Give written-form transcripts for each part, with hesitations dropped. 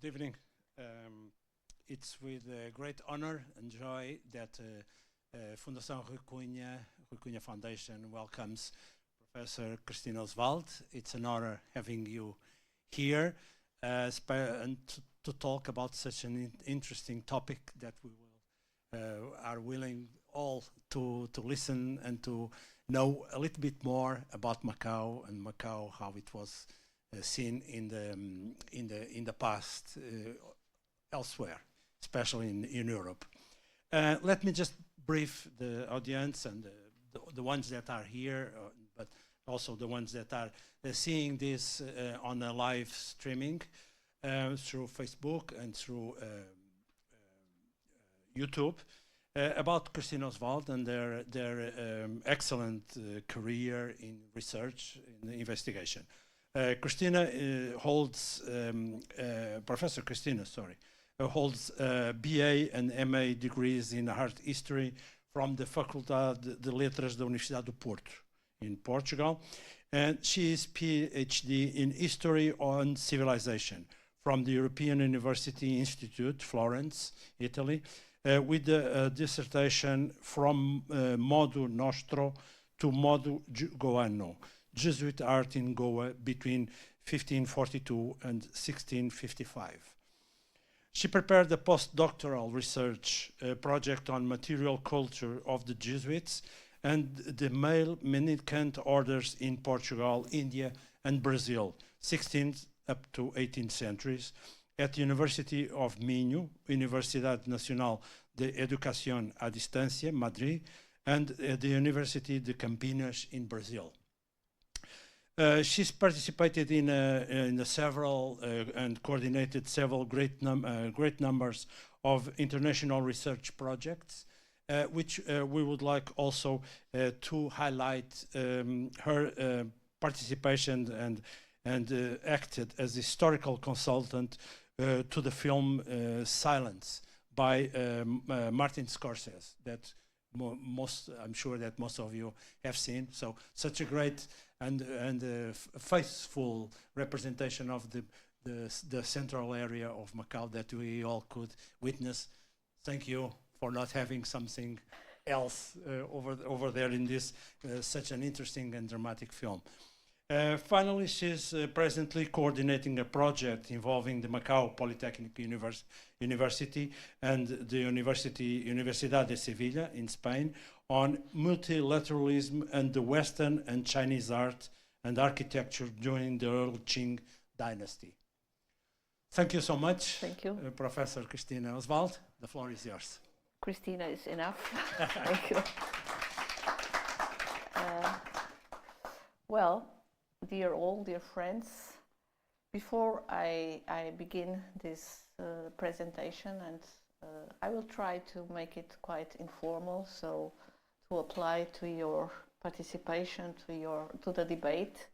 Good evening. It's with great honor and joy that Fundação Rui Cunha Foundation welcomes Professor Cristina Oswald. It's an honor having you here and to talk about such an interesting topic that we will, are willing all to listen and to know a little bit more about Macau and Macau, how it was seen in the past elsewhere, especially in Europe. Let me just brief the audience and the ones that are here, but also the ones that are seeing this on a live streaming through Facebook and through YouTube, about Cristina Oswald and their excellent career in research, in investigation. Professor Cristina, sorry, holds BA and MA degrees in art history from the Faculdade de Letras da Universidade do Porto in Portugal, and she is PhD in history on civilization from the European University Institute, Florence, Italy, with a dissertation from Modo Nostro to Modo Goano, Jesuit art in Goa between 1542 and 1655. She prepared a postdoctoral research project on material culture of the Jesuits and the male mendicant orders in Portugal, India, and Brazil, 16th up to 18th centuries, at the University of Minho, Universidade Nacional de Educación à Distância, Madrid, and the University de Campinas in Brazil. She's participated in several and coordinated several great numbers of international research projects, which we would like also to highlight her participation and acted as historical consultant to the film Silence by Martin Scorsese, that I'm sure that most of you have seen. So such a great and faithful representation of the central area of Macau that we all could witness. Thank you for not having something else over there in this such an interesting and dramatic film. Finally, she's presently coordinating a project involving the Macau Polytechnic University and the Universidad de Sevilla in Spain on multilateralism and the Western and Chinese art and architecture during the early Qing dynasty. Thank you so much. Thank you. Professor Cristina Oswald, the floor is yours. Cristina is enough. Thank you. Well, dear friends, before I begin this presentation, and I will try to make it quite informal, so to apply to your participation, to the debate.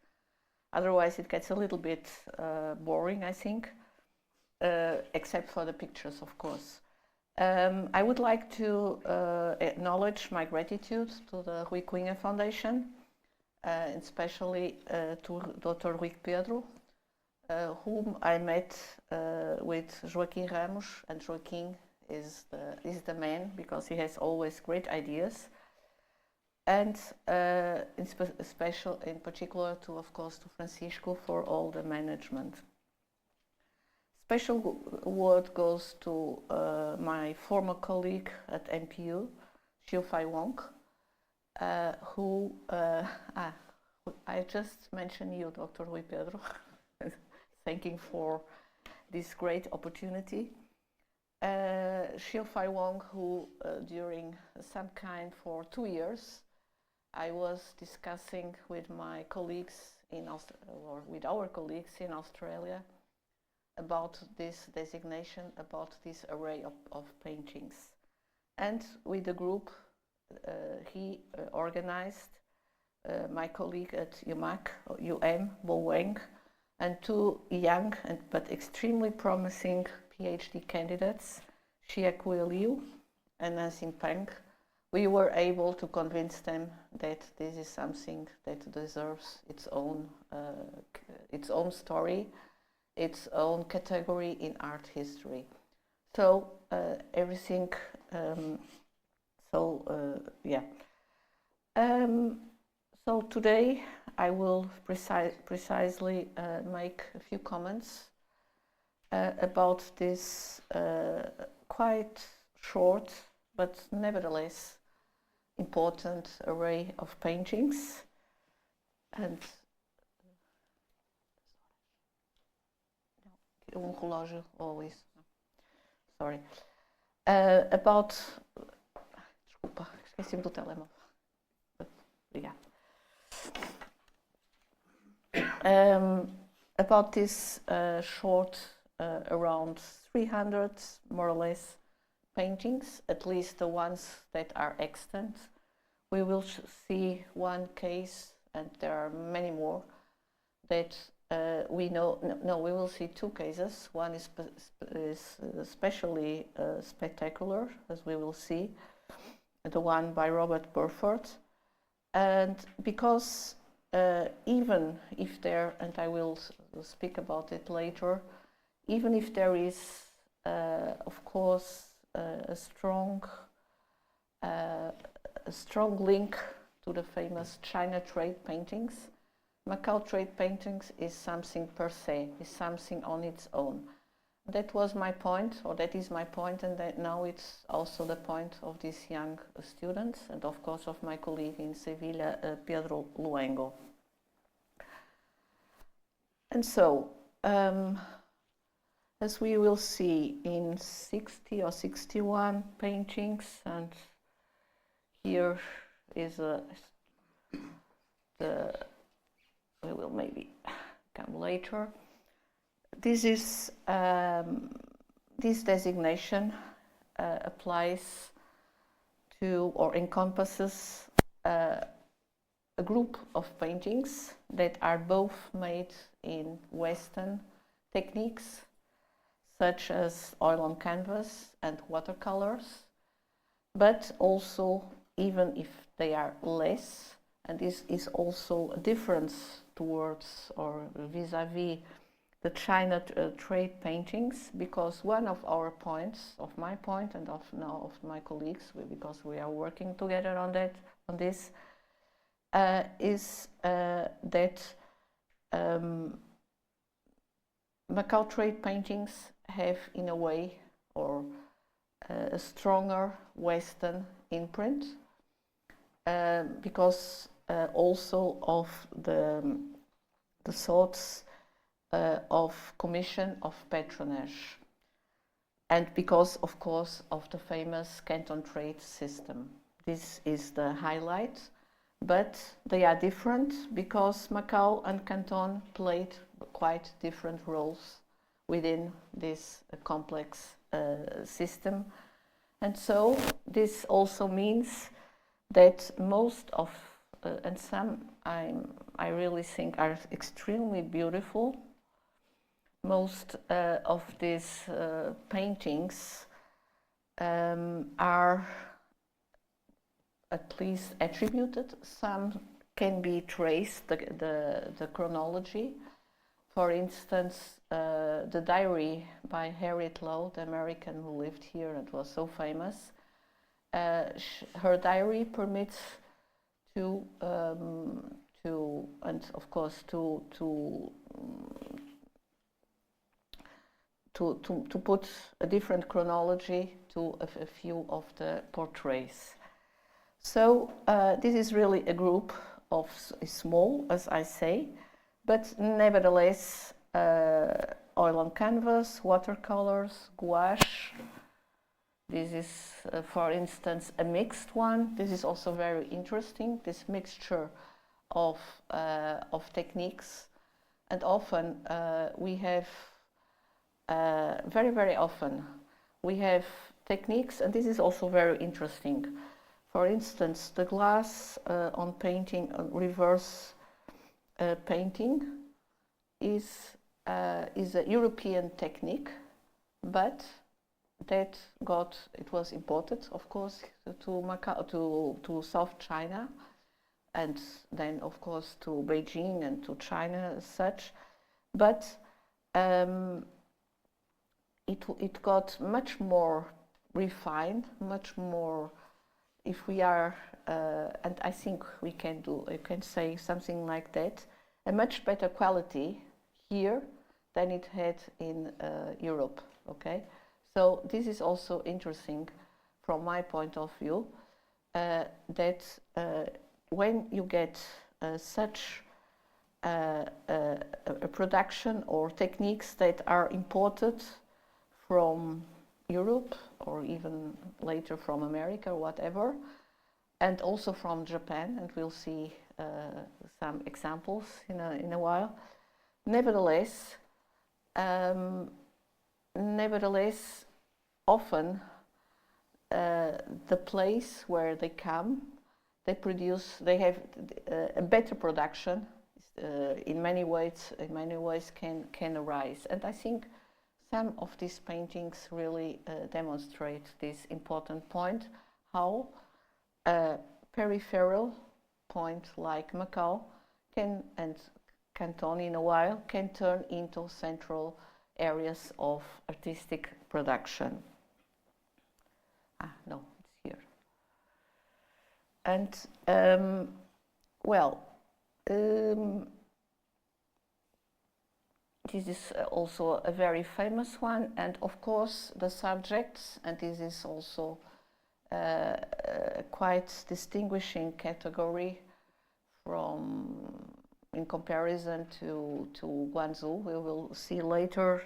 Otherwise, it gets a little bit boring, I think, except for the pictures, of course. I would like to acknowledge my gratitude to the Rui Cunha Foundation, and especially to Dr. Rui Pedro, whom I met with Joaquim Ramos, and Joaquim is the man because he has always great ideas, and in particular to, of course, to Francisco for all the management. Special word goes to my former colleague at NPU, Xiu-Fai Wong, who I just mentioned you, Dr. Rui Pedro, thanking for this great opportunity. Xiu-Fai Wong, who during some kind for 2 years, I was discussing with my colleagues with our colleagues in Australia about this designation, about this array of paintings. And with the group, he organized my colleague at UM, Bo Wang, and 2 young but extremely promising PhD candidates, Xia Kui Liu and Nancy Peng. We were able to convince them that this is something that deserves its own story, its own category in art history. So everything, yeah. So today I will precisely make a few comments about this quite short but nevertheless important array of paintings, and relógio always. Sorry. About. Desculpa, esqueci-me do telemóvel. Obrigada. About this short, around 300 more or less paintings, at least the ones that are extant. We will see one case, and there are many more that we know. No, we will see two cases. One is especially spectacular, as we will see, the one by Robert Burford. And because even if there, and I will speak about it later, even if there is, of course, a strong link to the famous China trade paintings, Macau trade paintings is something per se, is something on its own. That was my point, or that is my point, and that now it's also the point of these young students, and of course of my colleague in Sevilla, Pedro Luengo. And so, as we will see in 60 or 61 paintings, and here is we will maybe come later. This is this designation applies to or encompasses a group of paintings that are both made in Western techniques, such as oil on canvas and watercolors, but also, even if they are less, and this is also a difference towards or vis-a-vis the China trade paintings, because one of our points, of my point and of now of my colleagues, because we are working together on this, is that Macau trade paintings have, in a way, or a stronger Western imprint, because also of the thoughts of commission, of patronage, and because, of course, of the famous Canton trade system. This is the highlight, but they are different because Macau and Canton played quite different roles within this complex system. And so this also means that most of, and some I really think are extremely beautiful, most of these paintings are at least attributed. Some can be traced, the chronology. For instance, the diary by Harriet Lowe, the American who lived here and was so famous. Her diary permits to and of course to put a different chronology to a few of the portraits. So this is really a group of small, as I say, but nevertheless oil on canvas, watercolors, gouache. This is, for instance, a mixed one. This is also very interesting, this mixture of techniques. And often we have, very often, we have techniques, and this is also very interesting. For instance, the glass on painting, reverse painting is a European technique, but that it was imported, of course, to Macau, to South China, and then, of course, to Beijing and to China as such. But it got much more refined, much more. If we are, and I think we can say something like that, a much better quality here than it had in Europe. Okay, so this is also interesting from my point of view, that when you get such a production or techniques that are imported from Europe or even later from America or whatever, and also from Japan, and we'll see some examples in a while. Nevertheless, often the place where they come, they have a better production. In many ways, can arise, and I think some of these paintings really demonstrate this important point: how a peripheral point like Macau and Canton in a while can turn into central areas of artistic production. No, it's here. And this is also a very famous one, and of course the subjects, and this is also a quite distinguishing category in comparison to Guangzhou. We will see later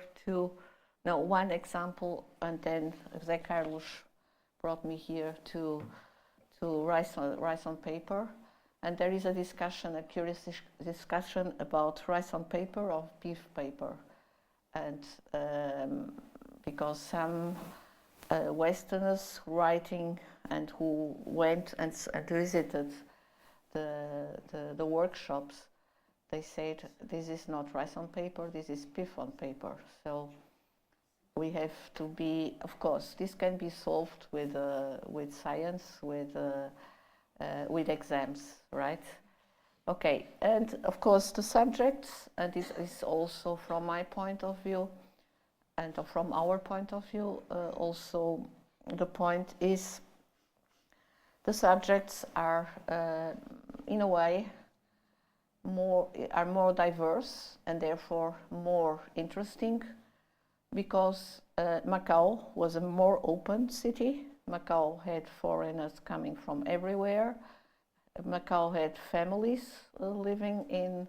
one example, and then José Carlos brought me here to rice on paper. And there is a curious discussion about rice on paper or beef paper. And because some Westerners writing and who went and visited the workshops, they said, this is not rice on paper, this is beef on paper. So we have to be, of course, this can be solved with science, with exams, right? Okay, and of course the subjects, and this is also from my point of view, and from our point of view, also the point is the subjects are, in a way, more diverse and therefore more interesting, because Macau was a more open city. Macau had foreigners coming from everywhere. Macau had families living in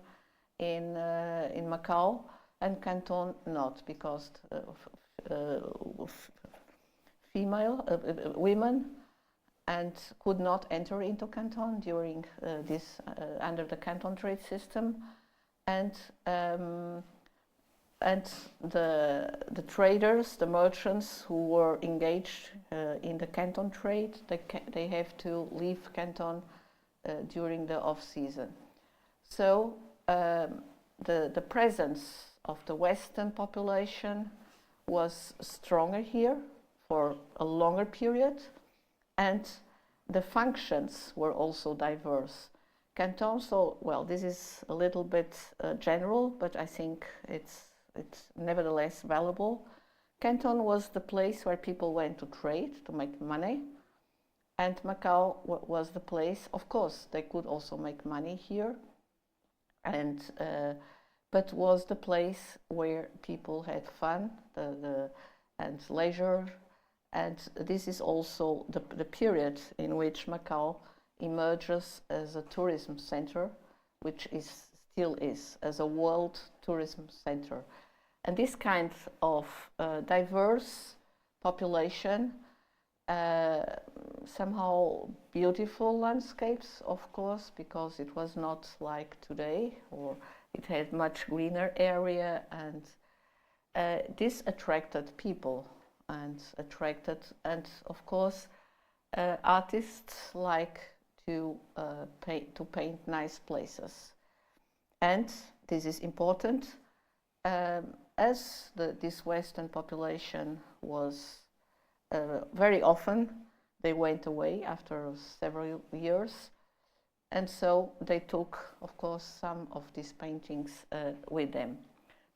Macau, and Canton not, because women and could not enter into Canton during under the Canton trade system, and the traders, the merchants who were engaged in the Canton trade, they have to leave Canton during the off-season. So the presence of the Western population was stronger here for a longer period, and the functions were also diverse. Canton, this is a little bit general, but I think it's nevertheless valuable. Canton was the place where people went to trade, to make money, and Macau was the place, of course, they could also make money here, and but was the place where people had fun and leisure, and this is also the period in which Macau emerges as a tourism center, which still is as a world tourism center. And this kind of diverse population, somehow beautiful landscapes, of course, because it was not like today, or it had much greener area, and this attracted people and of course artists like to paint nice places. And this is important, as this Western population was very often, they went away after several years, and so they took, of course, some of these paintings with them.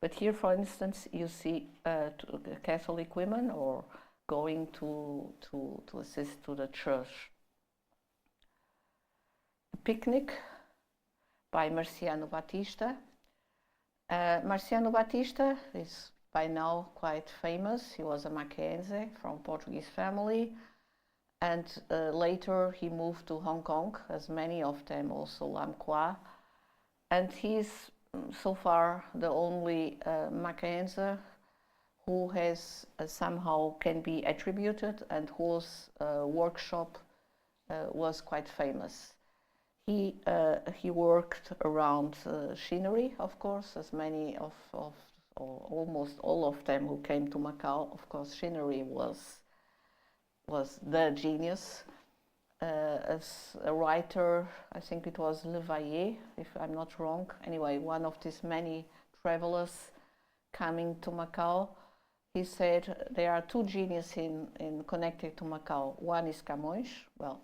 But here, for instance, you see Catholic women or going to assist to the church. A picnic by Marciano Batista. Marciano Batista is by now quite famous. He was a Mackenzie from Portuguese family, and later he moved to Hong Kong, as many of them also Lam Qua, and he's so far the only Mackenzie who has somehow can be attributed and whose workshop was quite famous. He worked around chinery, of course, as many of or almost all of them who came to Macau. Of course, chinery was the genius. As a writer, I think it was Le Vaillet, if I'm not wrong. Anyway, one of these many travelers coming to Macau, he said there are two geniuses in connected to Macau. One is Camões, well,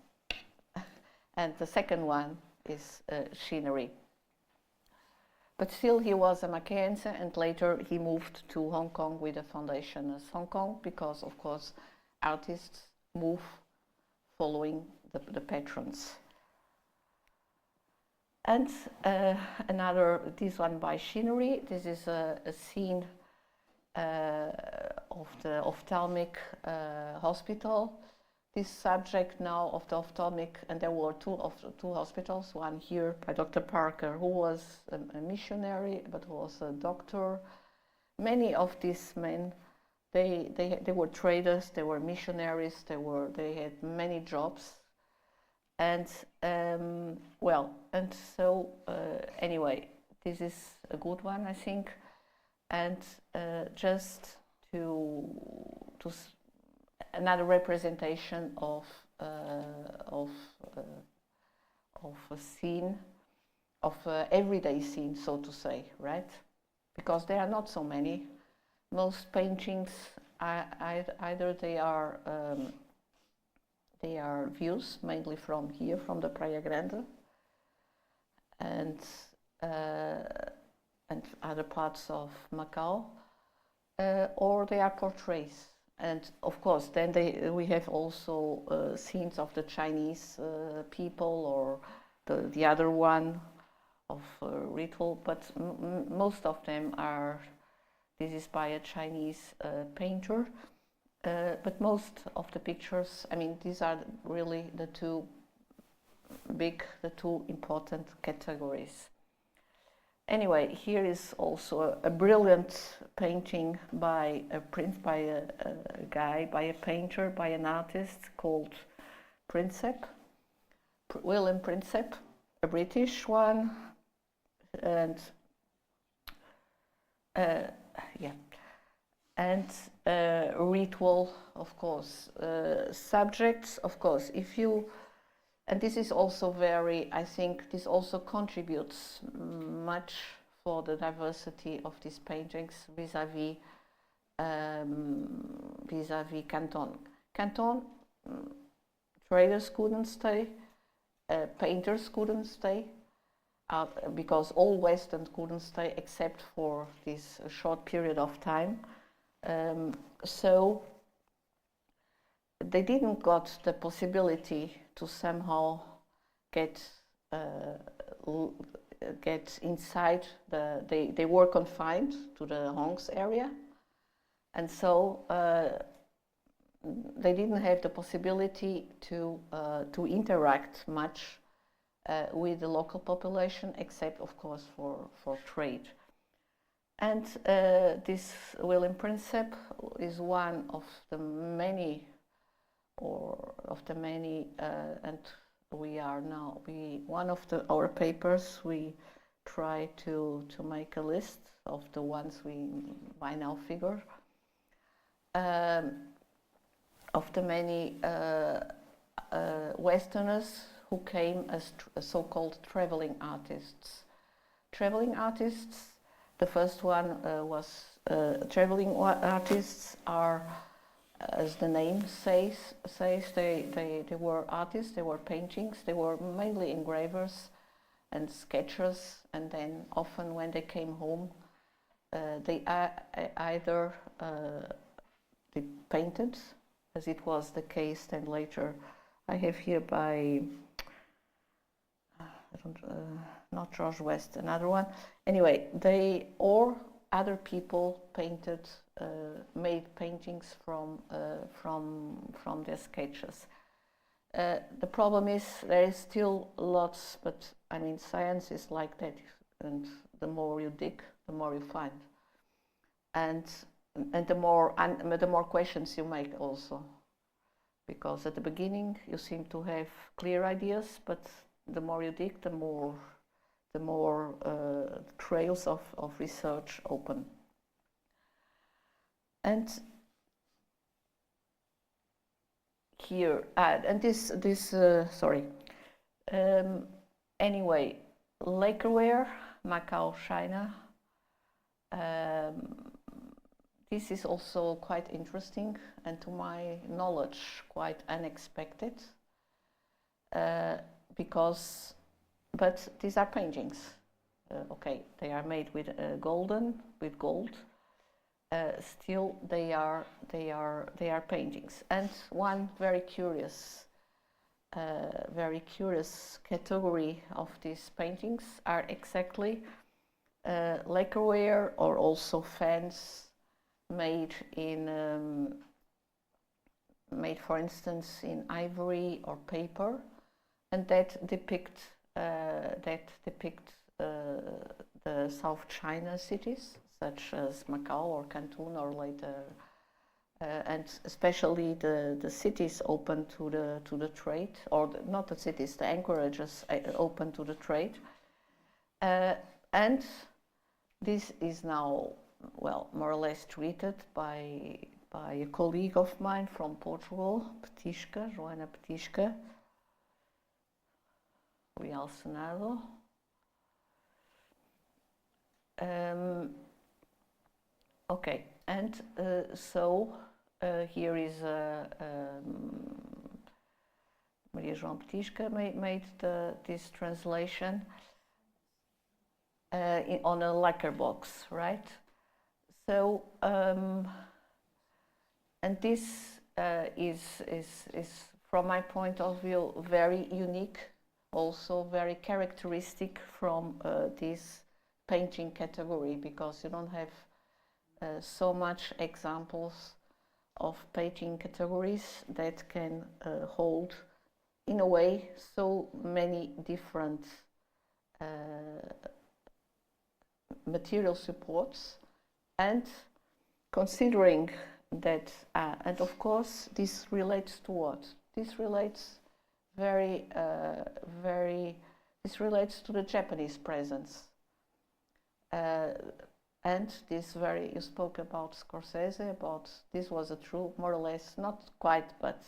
and the second one is chinery. But still he was a Mackenzie, and later he moved to Hong Kong with the foundation as Hong Kong, because of course artists move following the patrons. And another, this one by chinery. This is a scene of the ophthalmic hospital. This subject now of the ophthalmic, and there were two hospitals, one here by Dr. Parker, who was a missionary but who was a doctor. Many of these men, they were traders, they were missionaries, they had many jobs, and well, and so anyway, this is a good one, I think, and just to another representation of a scene, of everyday scene, so to say, right? Because there are not so many. Most paintings either they are views mainly from here, from the Praia Grande, and other parts of Macau, or they are portraits. And of course, then we have also scenes of the Chinese people, or the other one of ritual, but most of them are, this is by a Chinese painter, but most of the pictures, I mean, these are really the two important categories. Anyway, here is also a brilliant painting by a painter, by an artist called Prinsep, William Prinsep, a British one, and ritual, of course, subjects, of course, if you. And this is also very, I think this also contributes much for the diversity of these paintings vis-à-vis Canton. Canton, traders couldn't stay, painters couldn't stay, because all Western couldn't stay except for this short period of time. So they didn't got the possibility to somehow get inside they were confined to the Hongs area, and so they didn't have the possibility to interact much with the local population, except of course for trade. And this William Prinsep is one of the many, and we are now, one of our papers, we try to make a list of the ones we by now figure, of the many Westerners who came as so-called traveling artists. Traveling artists, the first one was traveling artists are, as the name says, they were artists, they were paintings, they were mainly engravers and sketchers, and then often when they came home, they are either they painted, as it was the case then later. I have here by not George West, another one. Anyway, they or other people painted, made paintings from their sketches. The problem is there is still lots, but I mean science is like that, and the more you dig, the more you find, and the more questions you make also, because at the beginning you seem to have clear ideas, but the more you dig, the more trails of research open. And here, and this sorry. Anyway, lacquerware, Macau, China. This is also quite interesting, and to my knowledge, quite unexpected. Because, but these are paintings. Okay, they are made with gold. Still, they are paintings. And one very curious category of these paintings are exactly lacquerware, or also fans made in made, for instance, in ivory or paper, and that depict the South China cities, such as Macau or Canton, or later, and especially the cities open to the trade, or not the cities, the anchorages open to the trade, and this is now, well, more or less treated by a colleague of mine from Portugal, Petisca, Joana Petisca, Real Senado. Okay, and so here is Maria João Petisca made this translation on a lacquer box, right? So, and this is from my point of view very unique, also very characteristic from this painting category, because you don't have so much examples of painting categories that can hold, in a way, so many different material supports, and considering that, and of course this relates to what? This relates this relates to the Japanese presence. And this you spoke about Scorsese, about this was a true, more or less, not quite, but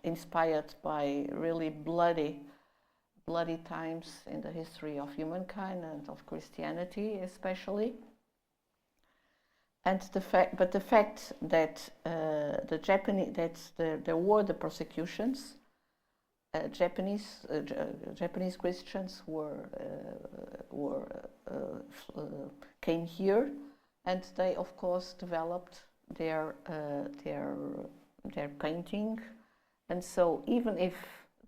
inspired by really bloody times in the history of humankind and of Christianity especially. And the fact that the Japanese, there were the persecutions. Japanese Christians came here, and they of course developed their painting, and so even if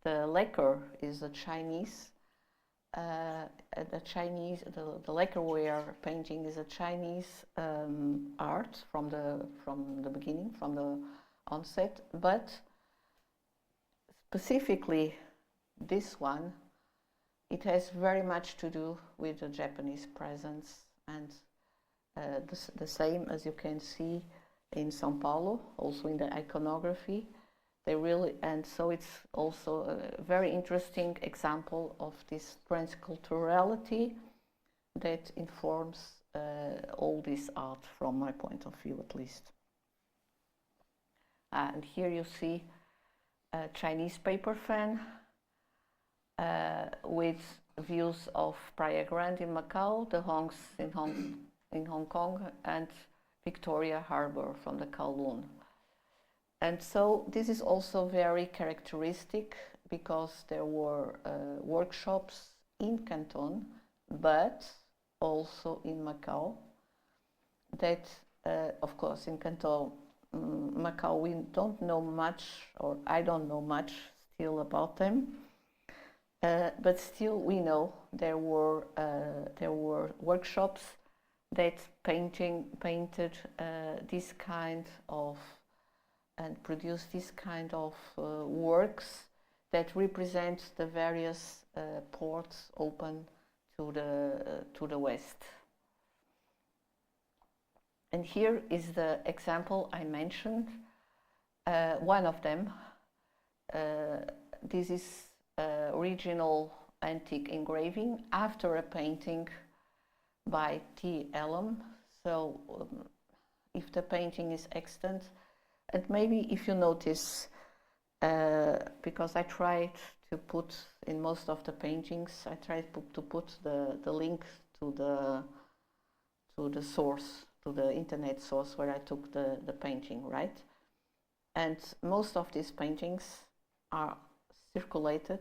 the lacquer is a Chinese, the lacquerware painting is a Chinese art from the beginning, from the onset, but specifically this one, it has very much to do with the Japanese presence, and the same as you can see in São Paulo, also in the iconography. They really, and so it's also a very interesting example of this transculturality that informs all this art, from my point of view at least. And here you see a Chinese paper fan with views of Praia Grande in Macau, the Hongs in Hong Kong, and Victoria Harbour from the Kowloon. And so this is also very characteristic, because there were workshops in Canton, but also in Macau. that, of course, in Canton, Macau, we don't know much, or I don't know much still about them. But still, we know there were workshops that painted this kind of and produced this kind of works that represent the various ports open to the west. And here is the example I mentioned. One of them. This is original antique engraving after a painting by T. Elm. So if the painting is extant, and maybe if you notice, because I tried to put in most of the paintings, I tried to put the link to the source, to the internet source where I took the painting, right? And most of these paintings are circulated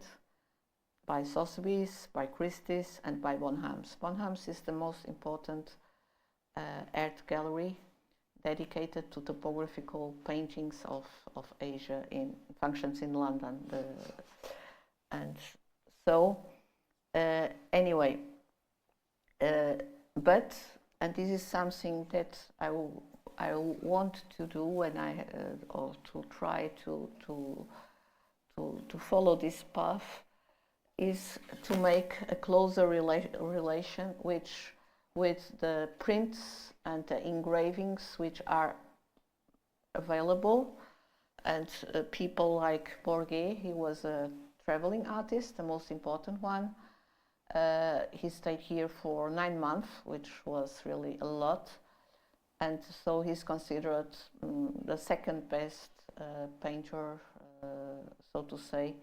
by Sotheby's, by Christie's, and by Bonhams. Bonhams is the most important art gallery dedicated to topographical paintings of Asia in functions in London. Anyway, but, and this is something that I want to do when or to try to follow this path, is to make a closer relation with the prints and the engravings which are available. And people like Bourget, he was a traveling artist, the most important one. He stayed here for 9 months, which was really a lot. And so he's considered the second best painter, so to say,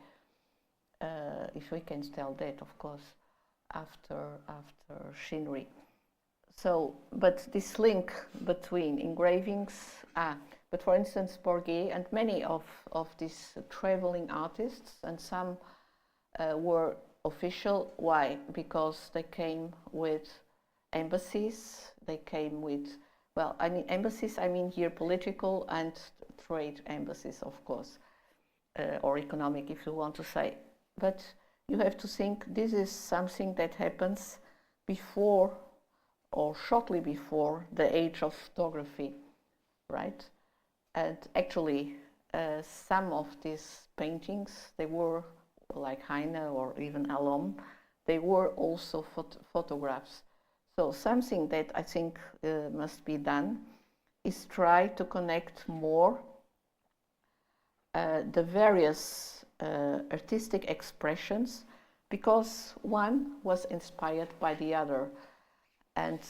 if we can tell that, of course, after Shinri. So, but this link between engravings, but for instance, Bourget and many of these traveling artists, and some were official. Why? Because they came with embassies, they came with, well, I mean embassies, I mean here political and trade embassies, of course, or economic if you want to say. But you have to think this is something that happens before or shortly before the age of photography, right? And actually, some of these paintings, they were like Heine or even Alom, they were also photographs. So something that I think must be done is try to connect more the various artistic expressions, because one was inspired by the other, and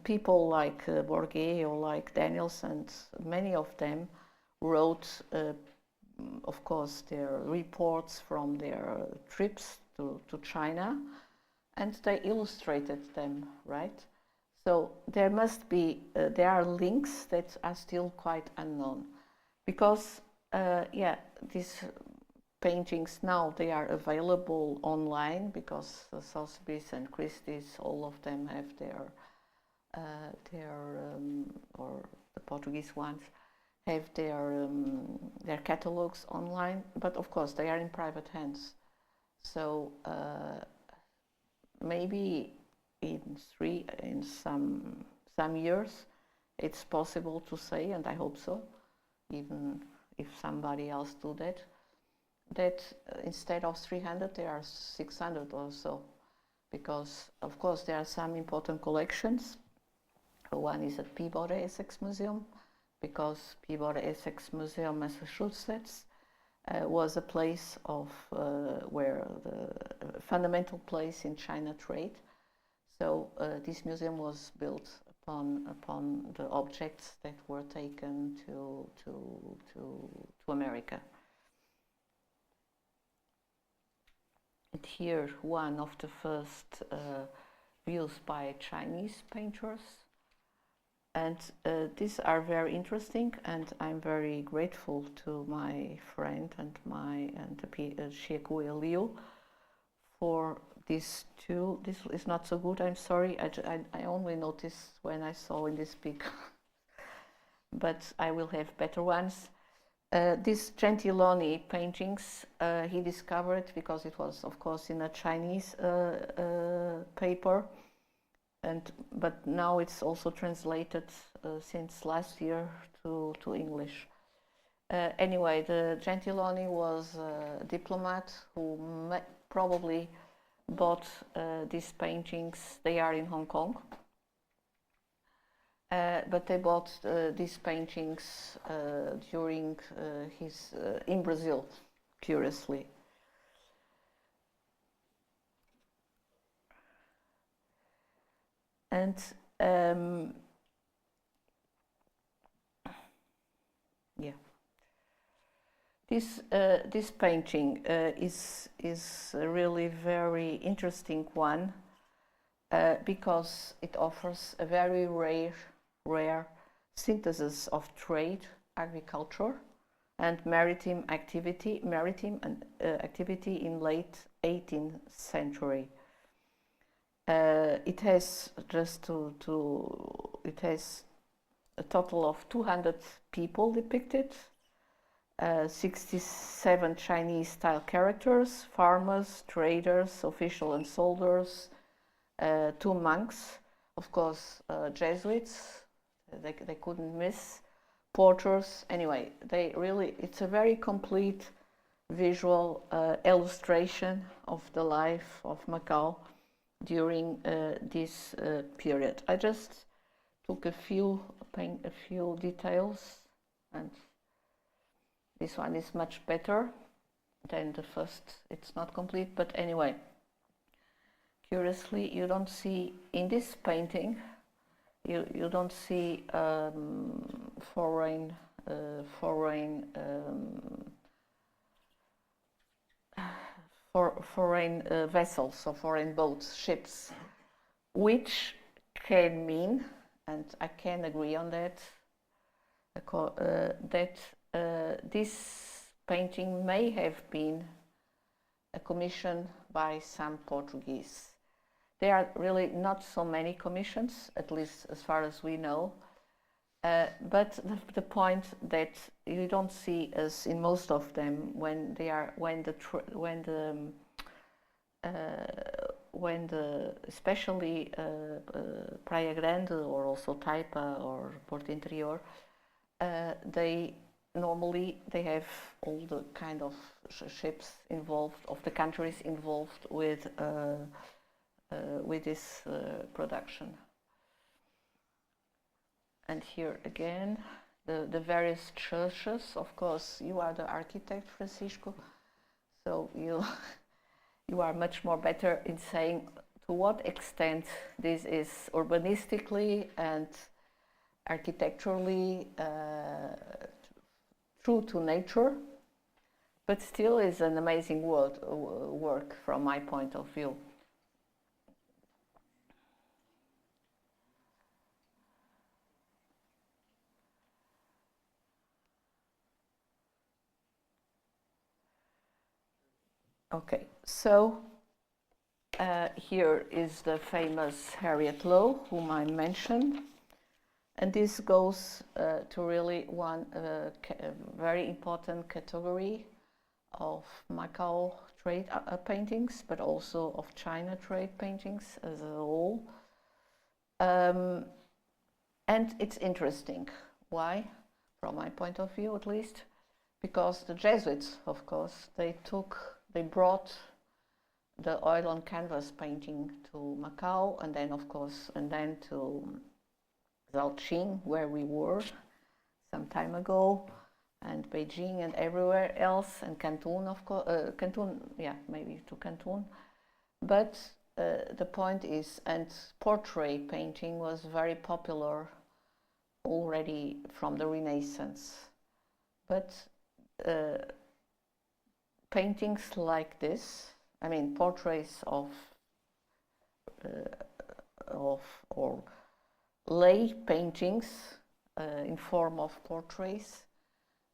people like Bourget or like Daniels, and many of them wrote, of course, their reports from their trips to China, and they illustrated them, right? So there must be, there are links that are still quite unknown, because, these paintings now, they are available online, because Sotheby's and Christie's, all of them have or the Portuguese ones, have their catalogs online, but of course they are in private hands. So maybe in some years it's possible to say, and I hope so, even if somebody else do that instead of 300 there are 600 or so, because of course there are some important collections. One is at Peabody Essex Museum, because Peabody Essex Museum, Massachusetts, was a place of where the fundamental place in China trade. So this museum was built upon the objects that were taken to America. And here, one of the first views by Chinese painters. And these are very interesting, and I'm very grateful to my friend and Xie Liu for these two. This is not so good, I'm sorry. I only noticed when I saw in this big, but I will have better ones. These Gentiloni paintings he discovered because it was, of course, in a Chinese paper, but now it's also translated since last year to English. Anyway, the Gentiloni was a diplomat who probably bought these paintings. They are in Hong Kong. But they bought these paintings during his in Brazil, curiously. And yeah, this painting is a really very interesting one because it offers a very rare synthesis of trade, agriculture, and maritime activity in late 18th century. It has it has a total of 200 people depicted, 67 Chinese-style characters, farmers, traders, officials and soldiers, 2 monks, of course, Jesuits. They couldn't miss, porters. Anyway, it's a very complete visual illustration of the life of Macau during this period. I just took a few details, and this one is much better than the first. It's not complete, but anyway, curiously, you don't see in this painting, you don't see foreign vessels or foreign boats, ships, which can mean, and I can agree on that, that this painting may have been a commission by some Portuguese. There are really not so many commissions, at least as far as we know. But the point that you don't see, as in most of them, when especially Praia Grande or also Taipa or Porto Interior, they have all the kind of ships involved, of the countries involved with this production. And here again, the various churches. Of course, you are the architect, Francisco, so you are much more better in saying to what extent this is urbanistically and architecturally true to nature, but still is an amazing work from my point of view. Okay, so here is the famous Harriet Lowe, whom I mentioned, and this goes to really one very important category of Macau trade paintings, but also of China trade paintings as a whole. And it's interesting. Why? From my point of view, at least, because the Jesuits, of course, they brought the oil on canvas painting to Macau, and then, of course, to Zhaoqing, where we were some time ago, and Beijing and everywhere else, and Canton, of course, maybe to Canton. But the point is, and portrait painting was very popular already from the Renaissance. But paintings like this, I mean, portraits of or lay paintings in form of portraits,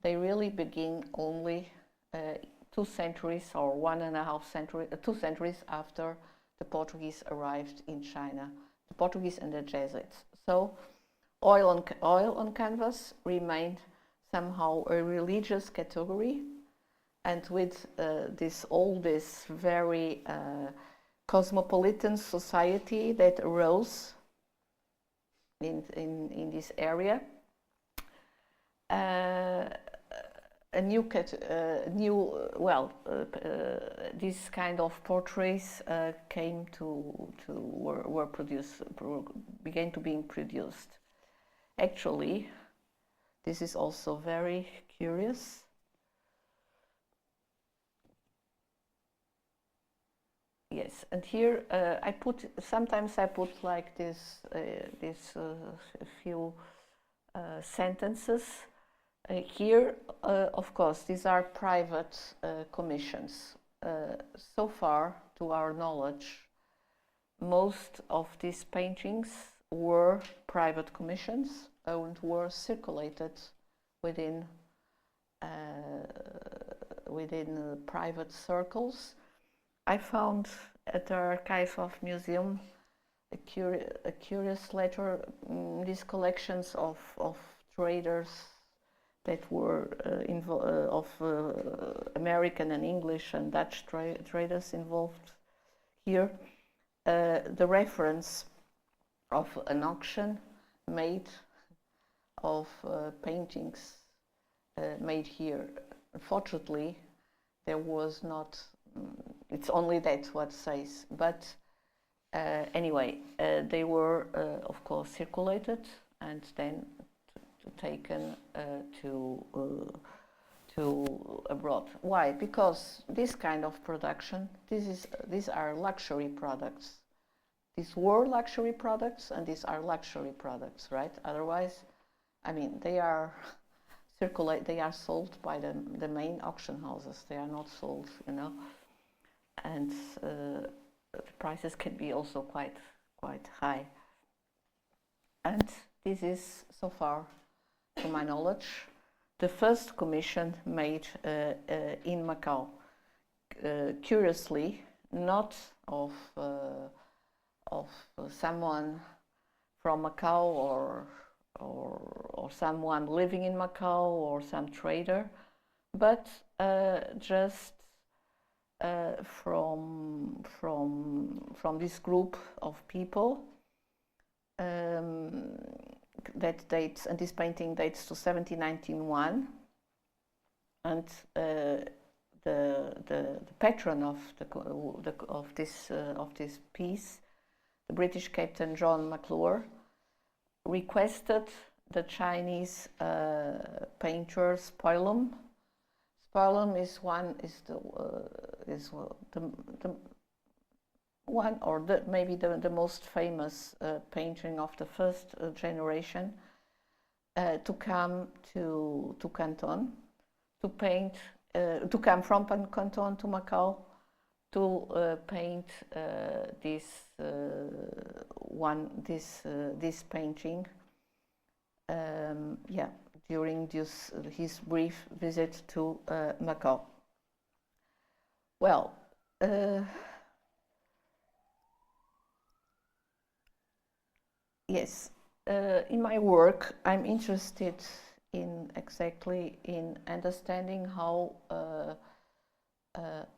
they really begin only 2 centuries or 1.5 centuries, 2 centuries after the Portuguese arrived in China, the Portuguese and the Jesuits. So oil on canvas remained somehow a religious category, and with this very cosmopolitan society that arose in this area, these kind of portraits began to being produced. Actually, this is also very curious. Yes, and here sometimes I put like this few sentences. Here, of course, these are private commissions. So far, to our knowledge, most of these paintings were private commissions and were circulated within private circles. I found at the archive of museum a curious letter. These collections of traders that were American and English and Dutch traders involved here. The reference of an auction made of paintings made here. Unfortunately, there was not. It's only that what says, but anyway, they were of course circulated and then taken to abroad. Why? Because this kind of production, these are luxury products. These were luxury products, and these are luxury products, right? Otherwise, I mean, they are sold by the main auction houses. They are not sold, you know, and the prices can be also quite high. And this is, so far, to my knowledge, the first commission made in Macau. Curiously, not of someone from Macau or someone living in Macau or some trader, but just from this group of people. That dates, and this painting dates to 1791, and the patron of this piece, the British Captain John McClure, requested the Chinese painter Spoilum. Spoilum is maybe the most famous painting of the first generation to come to Canton, to paint, to come from Canton to Macau, to paint this painting. During his brief visit to Macau. Well. Yes, in my work, I'm interested in understanding how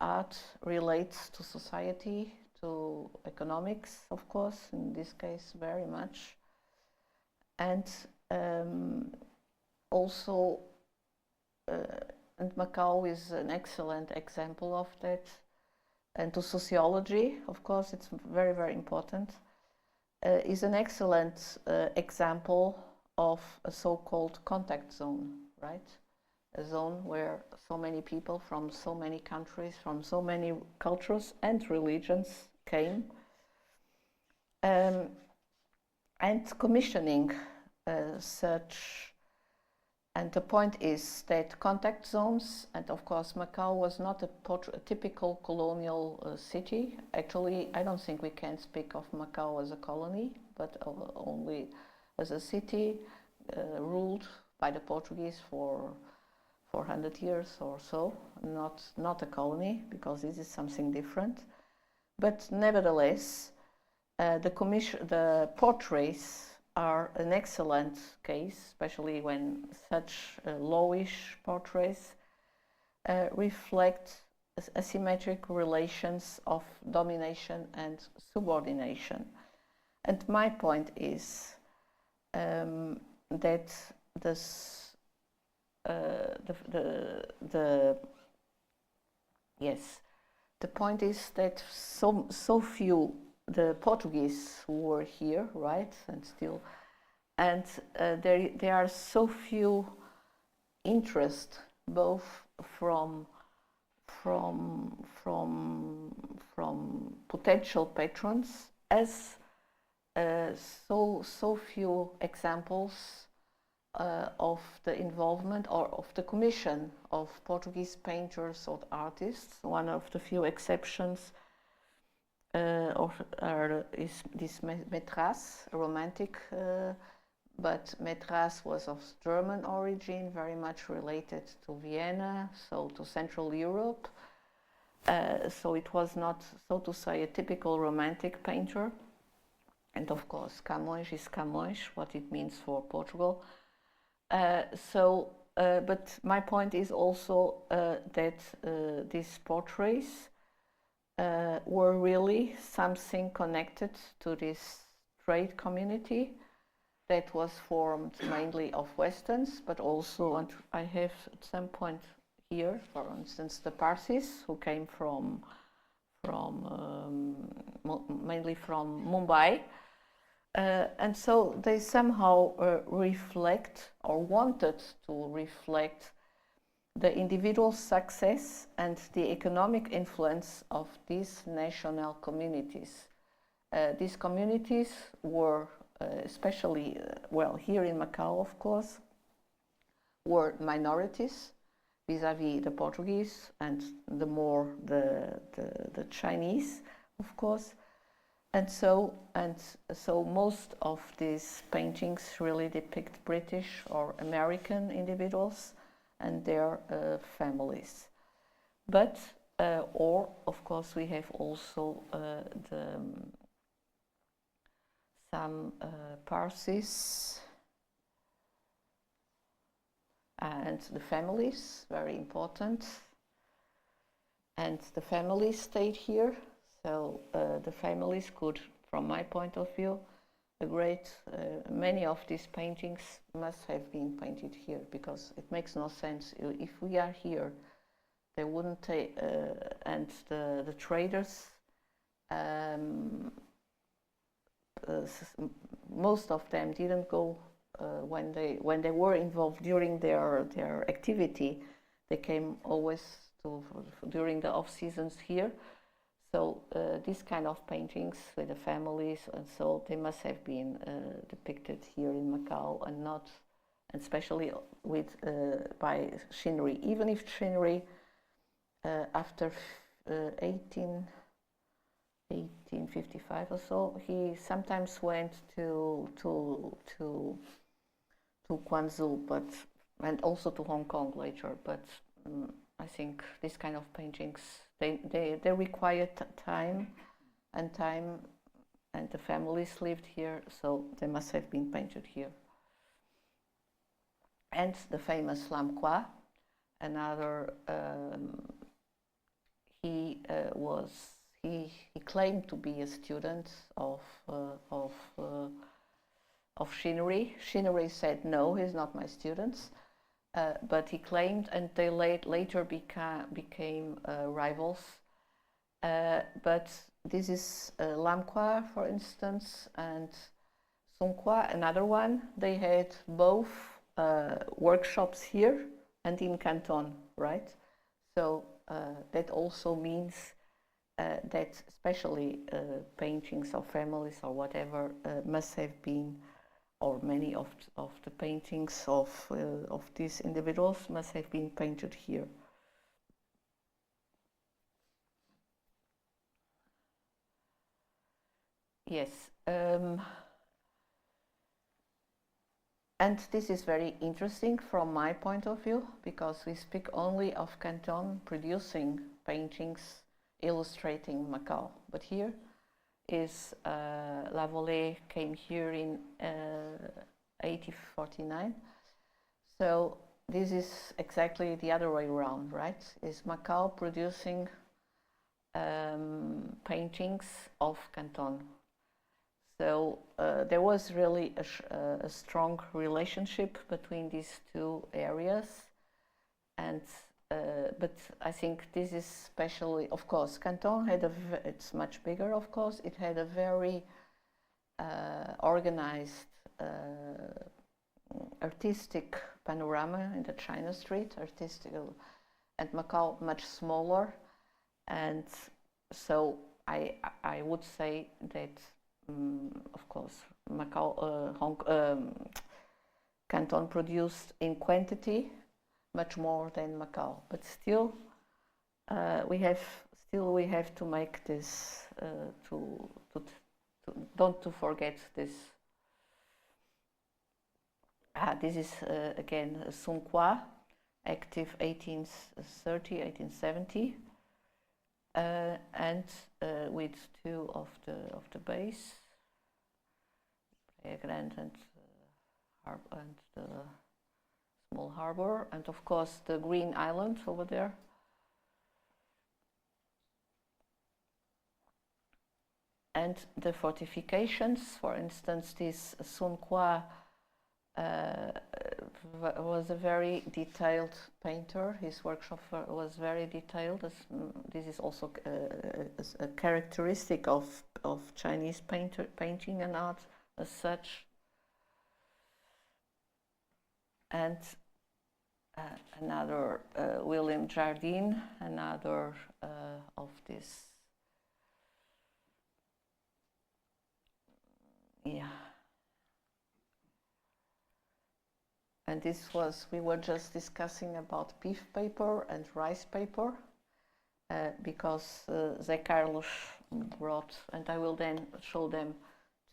art relates to society, to economics, of course, in this case, very much, and also, and Macau is an excellent example of that, and to sociology, of course, it's very, very important. Is an excellent example of a so-called contact zone, right? A zone where so many people from so many countries, from so many cultures and religions came, and commissioning such. And the point is that contact zones, and of course Macau was not a typical colonial city. Actually, I don't think we can speak of Macau as a colony, but only as a city ruled by the Portuguese for 400 years or so, not a colony, because this is something different. but nevertheless, the portraits are an excellent case, especially when such lowish portraits reflect asymmetric relations of domination and subordination. And my point is that this, the point is that so few the Portuguese who were here, right, and still, and there are so few interest both from potential patrons as so few examples of the involvement or of the commission of Portuguese painters or artists. One of the few exceptions is this Metras, a romantic, but Metras was of German origin, very much related to Vienna, so to Central Europe. So it was not, so to say, a typical romantic painter. And of course, Camões is Camões, what it means for Portugal. But my point is also that these portraits were really something connected to this trade community that was formed mainly of Westerns, but also, and I have at some point here, for instance, the Parsis, who came mainly from Mumbai. And so they somehow reflect, or wanted to reflect, the individual success and the economic influence of these national communities. These communities were especially, well, here in Macau, of course, were minorities vis-à-vis the Portuguese and the Chinese, of course. And so most of these paintings really depict British or American individuals and their families. But, or of course, we have also some Parsis and the families, very important. And the families stayed here. So the families could, from my point of view, many of these paintings must have been painted here, because it makes no sense if we are here. They wouldn't take, and the traders, most of them didn't go when they were involved during their activity. They came always during the off seasons here. So these kind of paintings with the families, and so they must have been depicted here in Macau, and not, and especially with by Shinri. Even if Shinri, after 1855 or so, he sometimes went to Guangzhou, and also to Hong Kong later. But I think these kind of paintings, they required time, and the families lived here, so they must have been painted here. And the famous Lam Qua, another, he claimed to be a student of Shinri. Shinri said, no, he's not my student. But he claimed, and they later became rivals. But this is Lam Qua, for instance, and Song Qua, another one. They had both workshops here and in Canton, right? So that also means that especially paintings of families or whatever must have been, or many of the paintings of these individuals must have been painted here. Yes, and this is very interesting from my point of view, because we speak only of Canton producing paintings illustrating Macau. But here is Lavolée came here in 1849. So this is exactly the other way around, right? Is Macau producing paintings of Canton. So there was really a strong relationship between these two areas, and but I think this is especially, of course, Canton had it's much bigger, of course. It had a very organized artistic panorama in the China Street, and Macau much smaller, and so I would say that of course Macau, Canton produced in quantity much more than Macau, but still we have to make this don't to forget this. This is again Sun Qua, active 1830, 1870, and with two of the base, Grande and the small harbor, and of course the green island over there. And the fortifications, for instance, this Sun Qua was a very detailed painter. His workshop was very detailed. This is also a characteristic of Chinese painting and art as such. And another William Jardine, another of this. Yeah. And this was, we were just discussing about beef paper and rice paper, because Zé Carlos brought, and I will then show them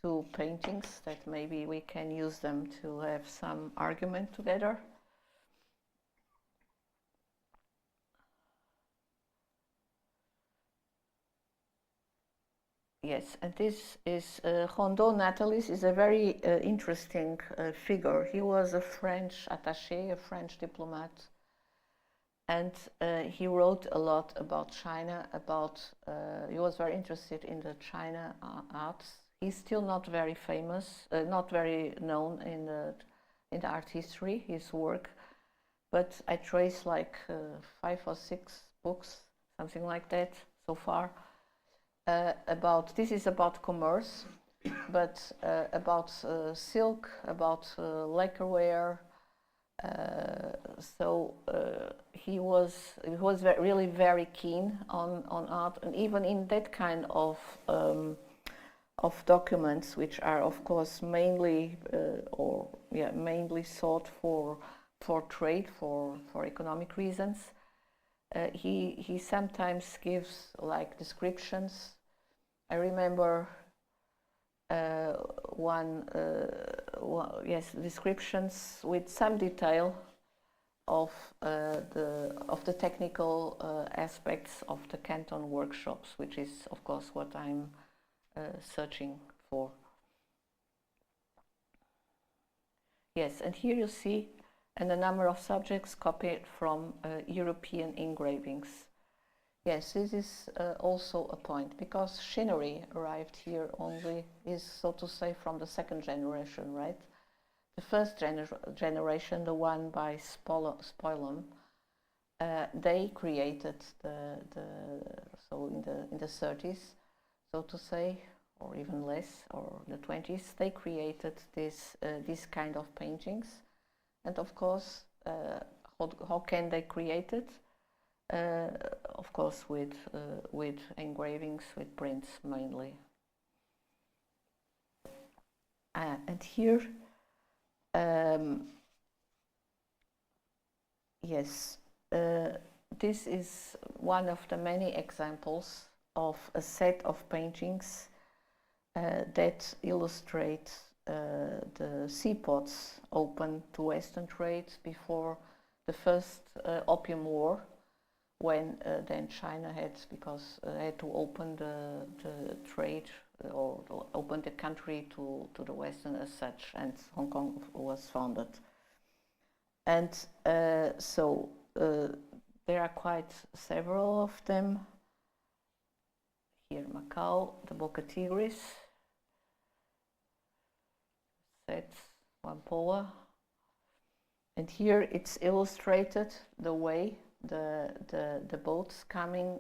two paintings that maybe we can use them to have some argument together. Yes, and this is Rondeau Natalis is a very interesting figure. He was a French attaché, a French diplomat, and he wrote a lot about China. He was very interested in the China arts. He's still not very famous, not very known in the art history, his work, but I trace like 5 or 6 books, something like that, so far. This is about commerce, but about silk, about lacquerware. So he was really very keen on art, and even in that kind of documents, which are of course mainly mainly sought for trade, for economic reasons. He sometimes gives like descriptions. I remember descriptions with some detail of the technical aspects of the Canton workshops, which is of course what I'm searching for. Yes, and here you see a number of subjects copied from European engravings. Yes, this is also a point, because chinery arrived here only, is so to say, from the second generation, right? The first generation, the one by Spoilum, they created so in the 30s, so to say, or even less, or the 20s, they created this kind of paintings. And of course, how can they create it? Of course, with engravings, with prints mainly. And here, yes, this is one of the many examples of a set of paintings that illustrate the seaports open to Western trade before the first Opium War, when then China had, because they had to open the trade or open the country to the Western as such, and Hong Kong was founded. And so there are quite several of them. Here, Macau, the Boca Tigris, that's Whampoa. And here it's illustrated the way the boats coming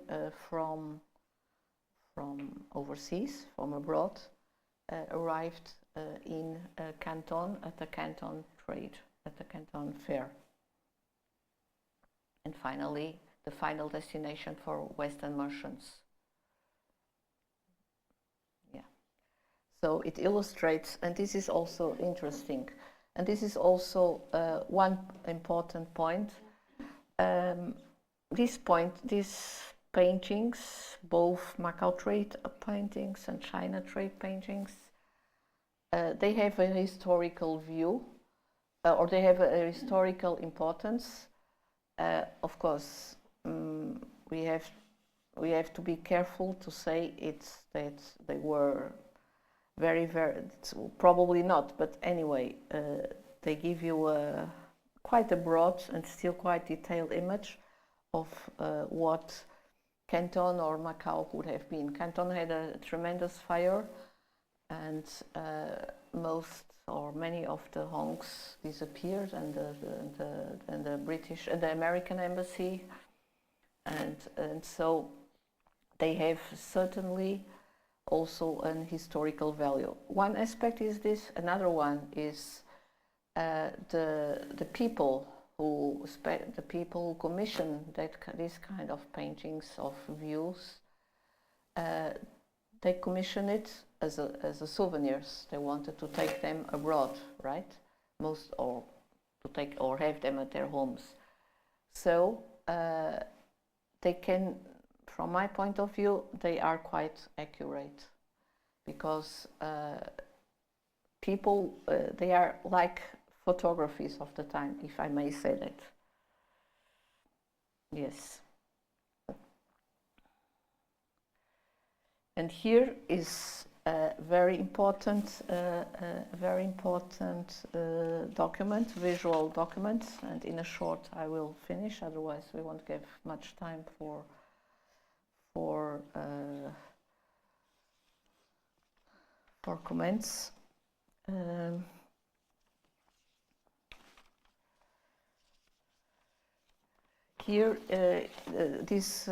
from overseas, from abroad, arrived in Canton at the Canton trade, at the Canton Fair. And finally, the final destination for Western merchants. Yeah. So it illustrates, and this is also interesting, and this is also one important point. These paintings, both Macau trade paintings and China trade paintings, they have a historical view, or they have a historical importance. Of course, we have to be careful to say that they were very, probably not, but anyway, they give you quite a broad and still quite detailed image of what Canton or Macau would have been. Canton had a tremendous fire, and most or many of the honks disappeared, and the British and the American embassy, and so they have certainly also an historical value. One aspect is this. Another one is the people who commission this kind of paintings of views. They commission it as a souvenirs. They wanted to take them abroad, right? Or have them at their homes. So they can, from my point of view, they are quite accurate, because people, they are like photographies of the time, if I may say that. Yes. And here is a very important document, visual document, and in a short I will finish, otherwise we won't give much time for comments. Here, this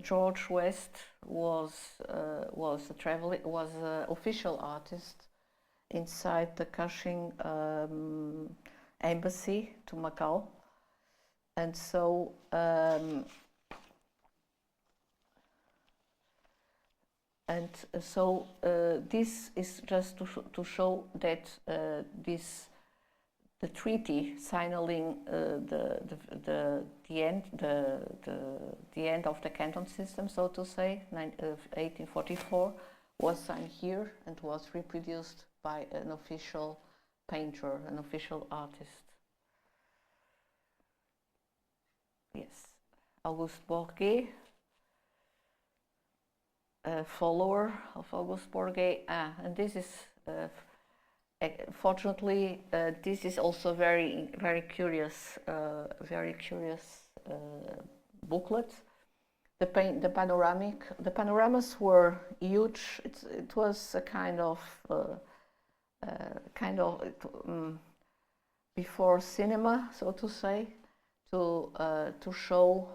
George West was an official artist inside the Cushing embassy to Macau, and so this is just to show that the treaty signaling the end of the Canton system, so to say, 1844, was signed here and was reproduced by an official painter, an official artist. Yes, Auguste Bourget, a follower of Auguste Bourget, and this is. Fortunately, this is also very curious booklet. The panoramas were huge. It was a kind of before cinema, so to say, to show,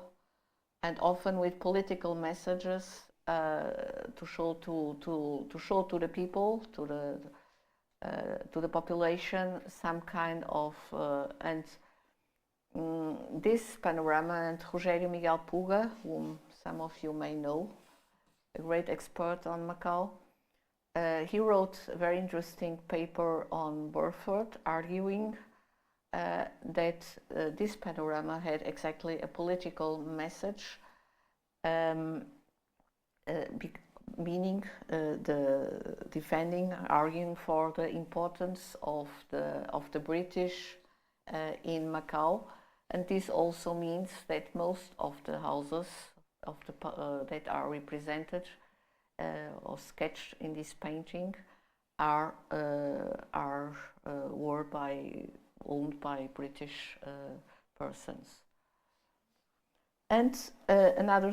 and often with political messages, to show to the people, to the population, some kind of this panorama, and Rogério Miguel Puga, whom some of you may know, a great expert on Macau, he wrote a very interesting paper on Burford, arguing that this panorama had exactly a political message, meaning the defending, arguing for the importance of the British in Macau, And this also means that most of the houses of that are represented or sketched in this painting are owned by British persons. And another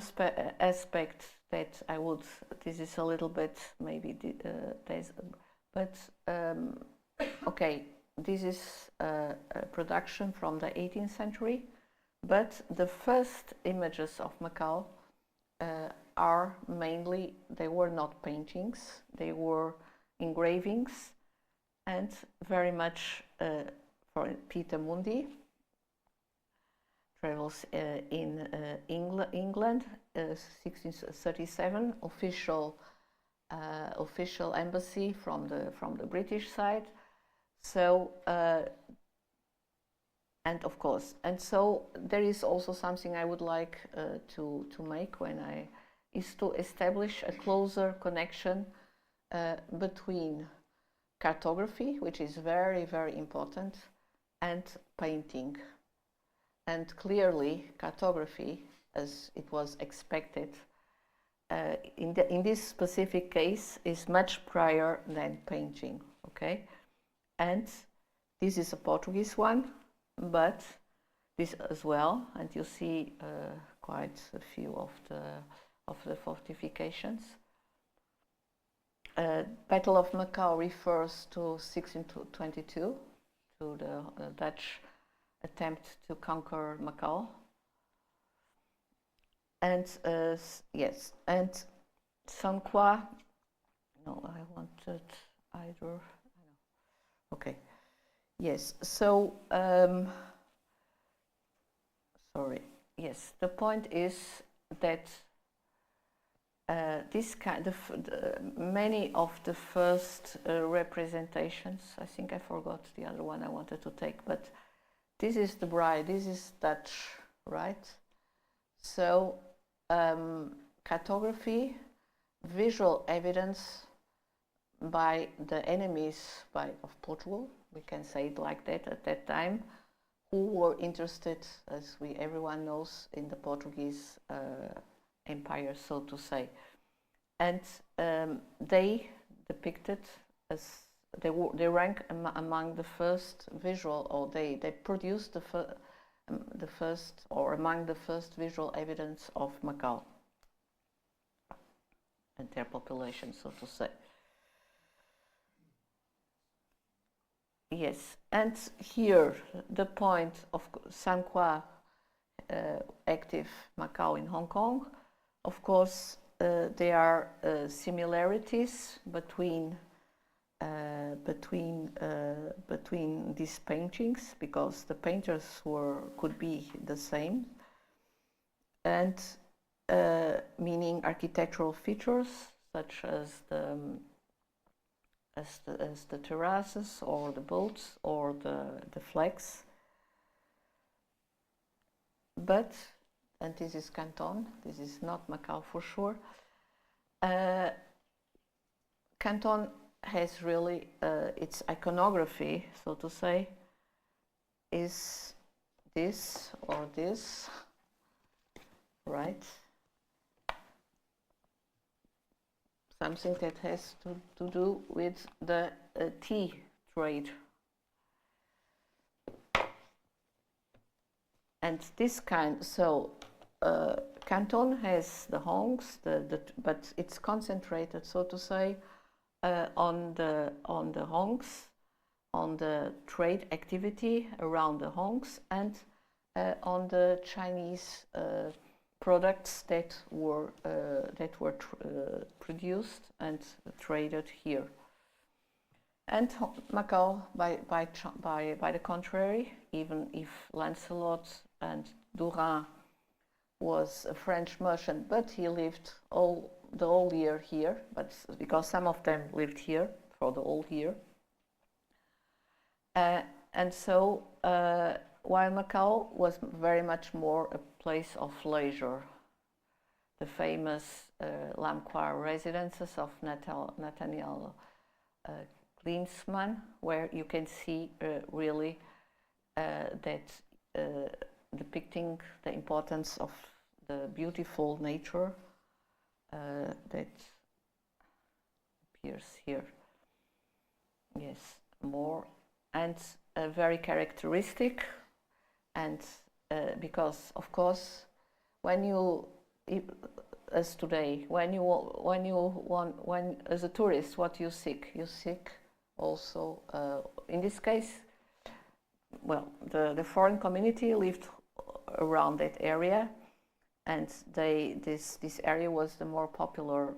aspect that I would, this is a little bit maybe, okay, this is a production from the 18th century, but the first images of Macau are mainly, they were not paintings, they were engravings, and very much for Peter Mundi travels in England, 1637, official embassy from the British side. So and of course, and so there is also something I would like to make is to establish a closer connection between cartography, which is very, very important, and painting. And clearly, cartography, as it was expected, in this specific case, is much prior than painting. Okay, and this is a Portuguese one, but this as well, and you see quite a few of the fortifications. Battle of Macau refers to 1622, to the Dutch attempt to conquer Macau. And yes, and San Qua, no, I wanted either, okay, yes, so, sorry, yes, the point is that this kind of many of the first representations, I think I forgot the other one I wanted to take, but this is the bride, this is Dutch, right? So cartography, visual evidence by the enemies of Portugal, we can say it like that at that time, who were interested, as everyone knows, in the Portuguese empire, so to say. And they depicted as they rank among the first visual, or they produced the first, or among the first visual evidence of Macau and their population, so to say. Yes, and here the point of San Qua, active Macau in Hong Kong. Of course, there are similarities between these paintings, because the painters could be the same, and meaning architectural features such as the terraces or the boats or the flags. But, and this is Canton, this is not Macau for sure, Canton has really its iconography, so to say, is this or this, right? Something that has to do with the tea trade. And this kind, so Canton has the hongs, but it's concentrated, so to say, on the hongs, on the trade activity around the hongs, and on the Chinese products that were produced and traded here. And Macau, by the contrary, even if Lancelot and Durin was a French merchant, but he lived the whole year here, but because some of them lived here for the whole year. And so, while Macau was very much more a place of leisure, the famous Lamquar residences of Nathaniel Klinsmann, where you can see really that depicting the importance of the beautiful nature that appears here. Yes, more, and very characteristic, and because of course when you, as today, when as a tourist, what you seek also in this case, well, the foreign community lived around that area, and this area was the more popular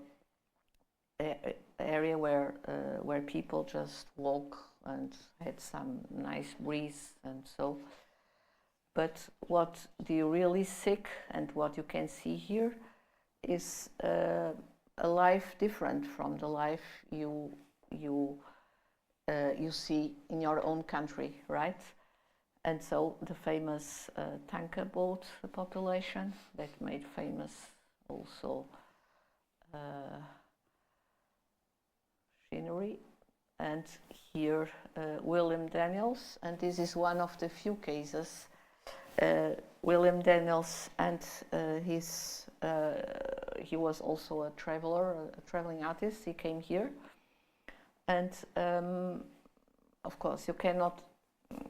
area where people just walk and had some nice breeze and so. But what do you really seek, and what you can see here, is a life different from the life you see in your own country, right? And so the famous tanker boat population that made famous also scenery. And here William Daniels, and this is one of the few cases. William Daniels and he was also a traveler, a traveling artist. He came here, and of course you cannot,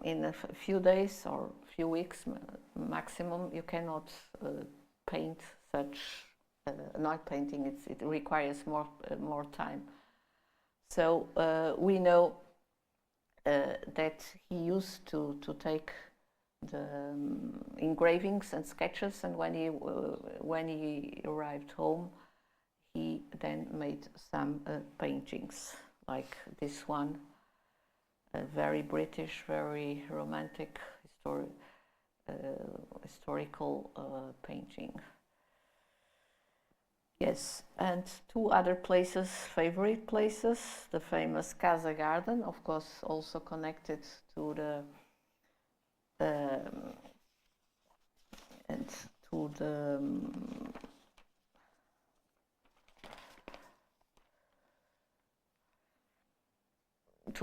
in a few days or few weeks maximum, you cannot paint such not painting. It requires more time. So we know that he used to take the engravings and sketches, and when he arrived home, he then made some paintings like this one, a very British, very romantic historical painting. Yes, and two other places, favorite places, the famous Casa Garden, of course, also connected to the and to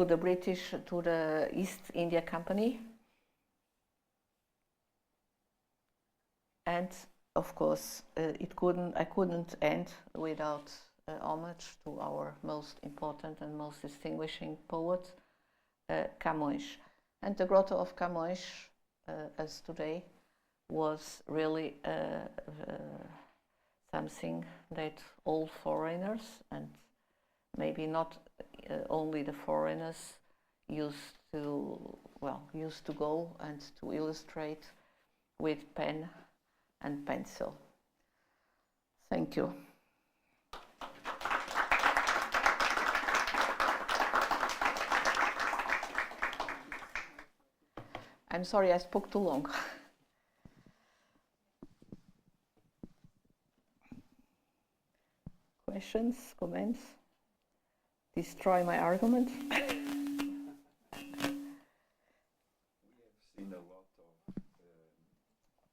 the British, to the East India Company, and of course I couldn't end without homage to our most important and most distinguishing poet, Camões. And the Grotto of Camões, as today, was really something that all foreigners, and maybe not only the foreigners, used to go and to illustrate with pen and pencil. Thank you. I'm sorry I spoke too long. Questions, comments? Destroy my argument? We have seen a lot of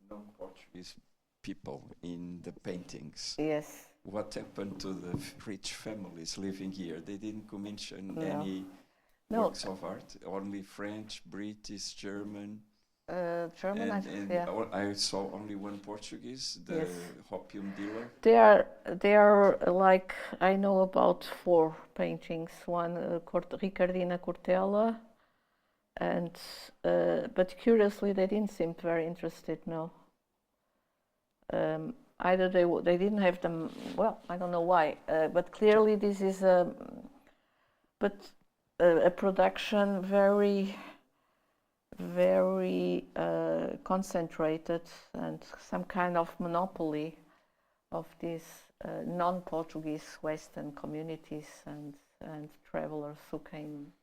non-Portuguese people in the paintings. Yes. What happened to the rich families living here? They didn't commission No. any No. works of art, only French, British, German. German, and yeah. I saw only one Portuguese, the Yes. opium dealer. They are like, I know about 4 paintings. One, Ricardina Cortella, and but curiously they didn't seem very interested. No. Either they didn't have them. Well, I don't know why, but clearly this is a production very concentrated, and some kind of monopoly of these non-Portuguese Western communities and travelers who came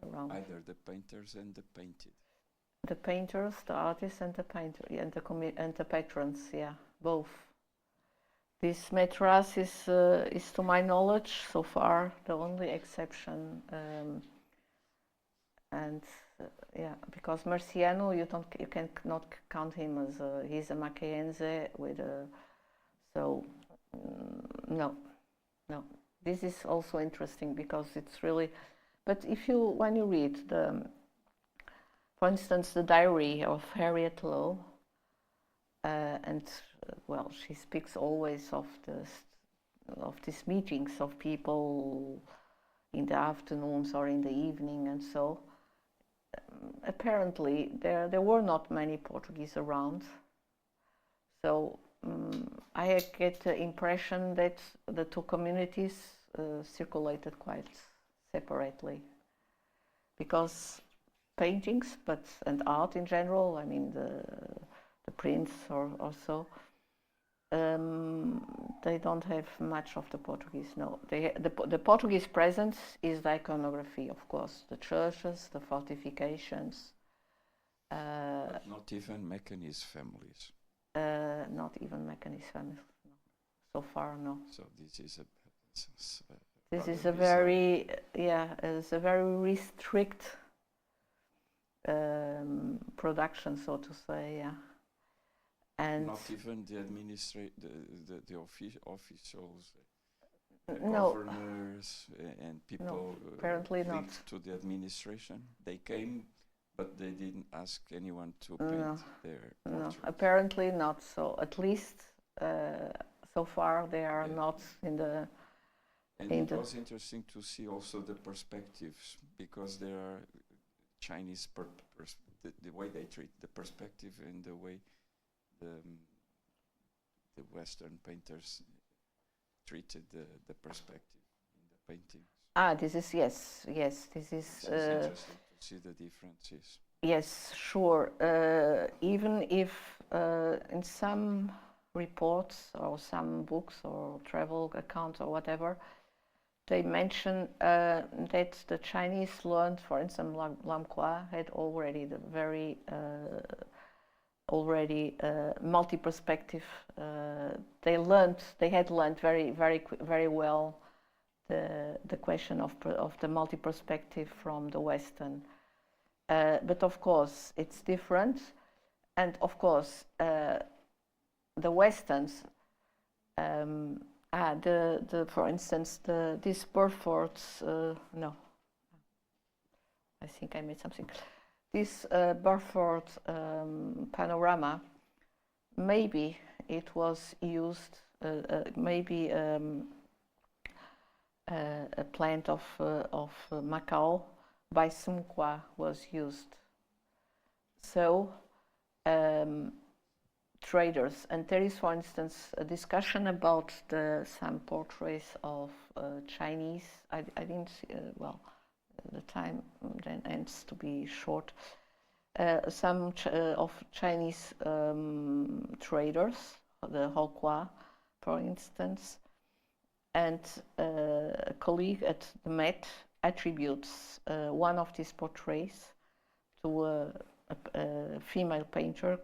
around. Either the painters and the painted. The painters, the artists, and the painter, and the patrons, yeah, both. This Metras is to my knowledge, so far, the only exception, and yeah, because Marciano, you cannot count him as he's a Macauense with a, so no. This is also interesting because it's really, but when you read for instance, the diary of Harriet Lowe, and well, she speaks always of these meetings of people in the afternoons or in the evening, and so apparently there were not many Portuguese around. So I get the impression that the two communities circulated quite separately, because paintings, and art in general, I mean the prints or so, they don't have much of the Portuguese. No, the Portuguese presence is the iconography, of course, the churches, the fortifications. But not even Macanese families. Not even Macanese families. No. So far, no. So this is a This is rather a very it's a very restrict production, so to say. Yeah. And not even the officials, no, governors and people no, apparently not. linked to the administration. They came, but they didn't ask anyone to paint their portraits. No, apparently not. So at least so far they are not in the. And it was interesting to see also the perspectives, because there are Chinese the way they treat the perspective and the way the Western painters treated the perspective in the paintings. This is yes. This is interesting to see the differences. Yes, sure. Even if in some reports or some books or travel accounts or whatever, they mention that the Chinese learned, for instance, Lam Qua had already the very multi-perspective. They had learned very well the question of the multi-perspective from the Western. But of course, it's different, and of course, the Westerns. For instance, this Burford's. No, I think I made something. This Burford panorama. Maybe it was used. Maybe a plant of Macau by Sun Qua was used. So traders, and there is, for instance, a discussion about some portraits of Chinese. I didn't see, well, the time then ends to be short. Some of Chinese traders, the Hokwa, for instance, and a colleague at the Met attributes one of these portraits to a female painter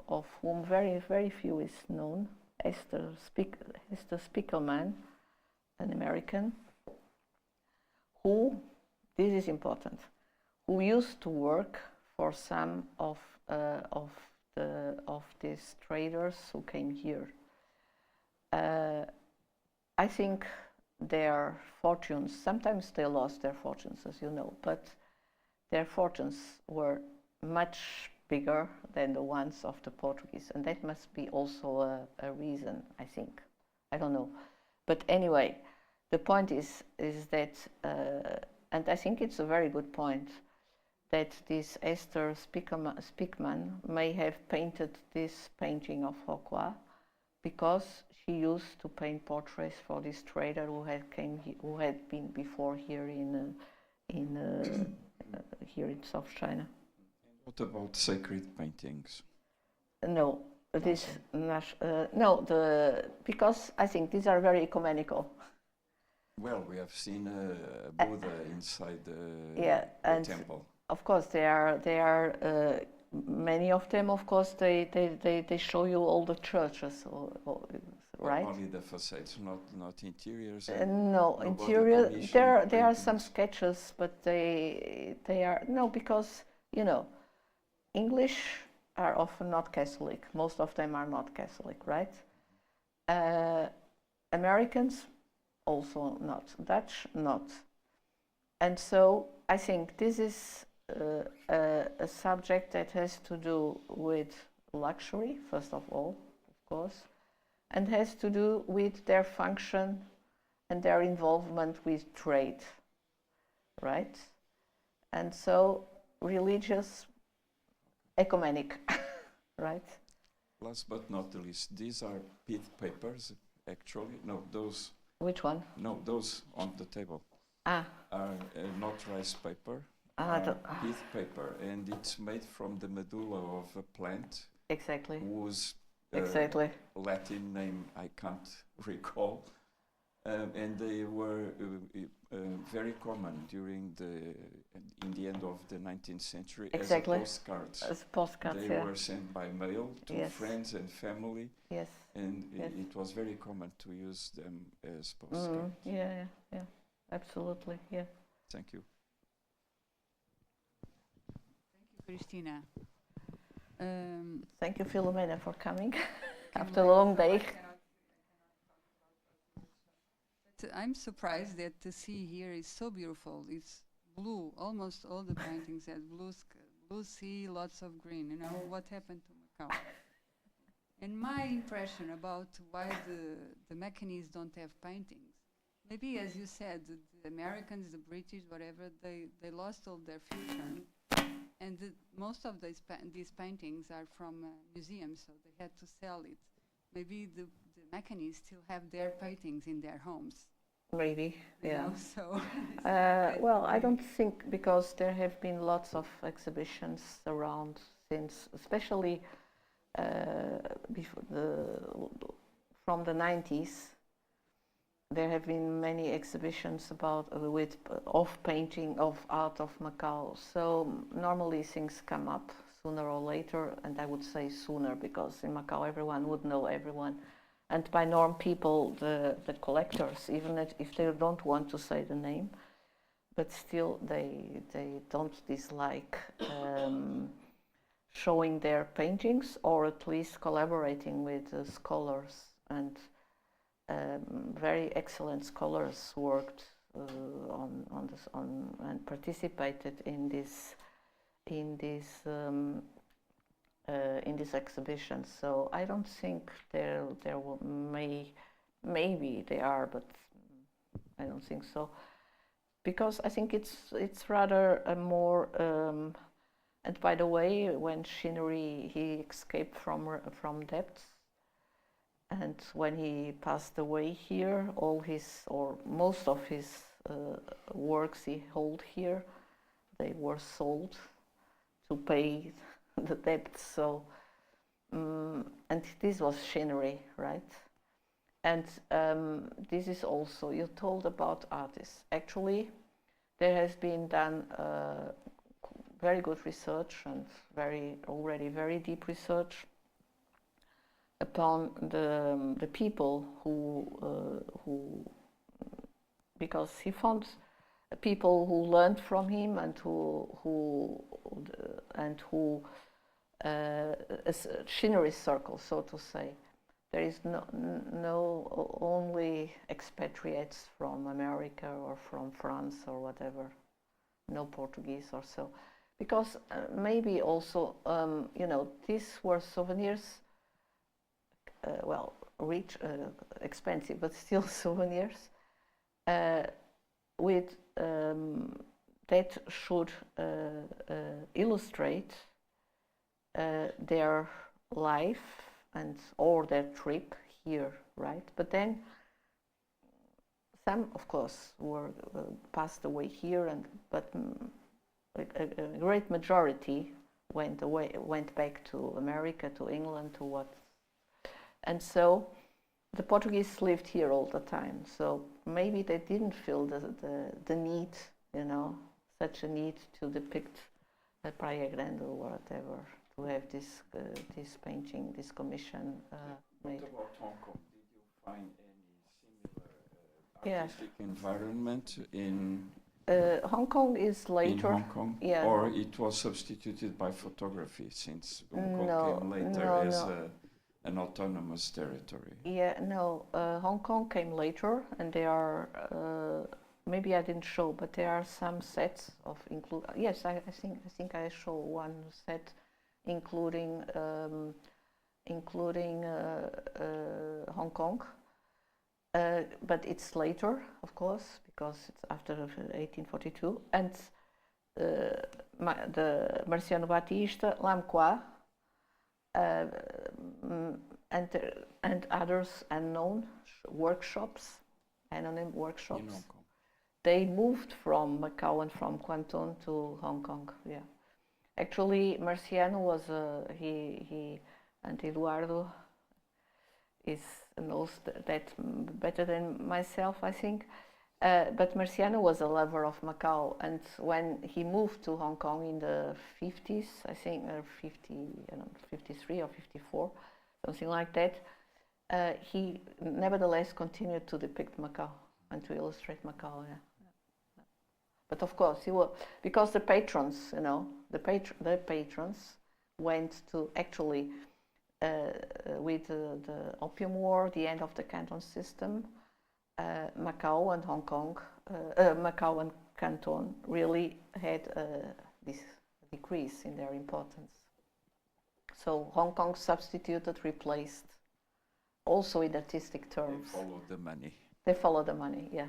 of whom very few is known, Esther Spiegelman, an American, who, this is important, who used to work for some of these traders who came here. I think their fortunes, sometimes they lost their fortunes, as you know, but their fortunes were much bigger than the ones of the Portuguese, and that must be also a reason, I think. I don't know. But anyway, the point is that, and I think it's a very good point, that this Esther Spiegelman may have painted this painting of Hokwa because she used to paint portraits for this trader who had been before here in here in South China. What about sacred paintings? No, this because I think these are very ecumenical. Well, we have seen a Buddha inside the temple. Of course, they are many of them. Of course, they show you all the churches, right? Only the facades, not interiors. No, interior. There are some sketches, but they are no, because you know, English are often not Catholic. Most of them are not Catholic, right? Americans also not. Dutch not. And so I think this is a subject that has to do with luxury, first of all, of course, and has to do with their function and their involvement with trade, right? And so religious, ecumenic, right? Last but not the least, these are pith papers, actually. No, those. Which one? No, those on the table Ah. are not rice paper, pith paper, and it's made from the medulla of a plant. Exactly. Whose Latin name I can't recall. And they were very common in the end of the 19th century exactly. as postcards. As postcards, they were sent by mail to friends and family. Yes. And it was very common to use them as postcards. Yeah, absolutely, yeah. Thank you. Thank you, Cristina. Thank you, Filomena, for coming after a long day. I'm surprised that the sea here is so beautiful. It's blue. Almost all the paintings have blue sea, lots of green. You know what happened to Macau? And my impression about why the Macanese don't have paintings, maybe as you said, the Americans, the British, whatever, they lost all their future. And most of these paintings are from museums, so they had to sell it. Maybe the Macanese still have their paintings in their homes. Maybe, yeah. So well, I don't think, because there have been lots of exhibitions around since, especially from the 90s. There have been many exhibitions of painting, of art of Macau. So normally things come up sooner or later, and I would say sooner, because in Macau everyone would know everyone. And by norm, people, the collectors, even if they don't want to say the name, but still they don't dislike showing their paintings, or at least collaborating with scholars. And very excellent scholars worked on and participated in this exhibition. So I don't think there maybe they are, but I don't think so, because I think it's rather a more and by the way, when Shinri, he escaped from debts, and when he passed away here, all his, or most of his works he held here, they were sold to pay the debts. So and this was Shinri, right? And this is also, you told about artists. Actually, there has been done very good research, and already very deep research upon the people who because he found people who learned from him and who Shinri circle, so to say. There is no only expatriates from America or from France or whatever, no Portuguese or so, because maybe also these were souvenirs, well, rich, expensive, but still souvenirs, with that should illustrate their life or their trip here, right? But then some, of course, were passed away here, but a great majority went back to America, to England, to what. And so the Portuguese lived here all the time. So maybe they didn't feel the need, such a need to depict a Praia Grande or whatever, to have this painting, this commission made. What about Hong Kong? Did you find any similar artistic environment in Hong Kong is later. In Hong Kong? Yeah. Or it was substituted by photography, since Hong Kong came later as an autonomous territory? Yeah, no. Hong Kong came later, and there are maybe I didn't show, but there are some sets of include. Yes, I think I show one set including Hong Kong. But it's later, of course, because it's after 1842. And the Marciano Batista, Lamqua, and others unknown workshops, anonym workshops. In Hong Kong. They moved from Macau and from Canton to Hong Kong. Yeah, actually, Marciano was he and Eduardo knows that better than myself, I think. But Marciano was a lover of Macau, and when he moved to Hong Kong in the 50s, I think, 53 or 54, something like that, he nevertheless continued to depict Macau and to illustrate Macau. Yeah. But of course, he was, because the patrons, the patrons went to actually with the Opium War, the end of the Canton system. Macau and Hong Kong, Macau and Canton really had this decrease in their importance. So Hong Kong substituted, replaced, also in artistic terms. They followed the money. They followed the money, yeah.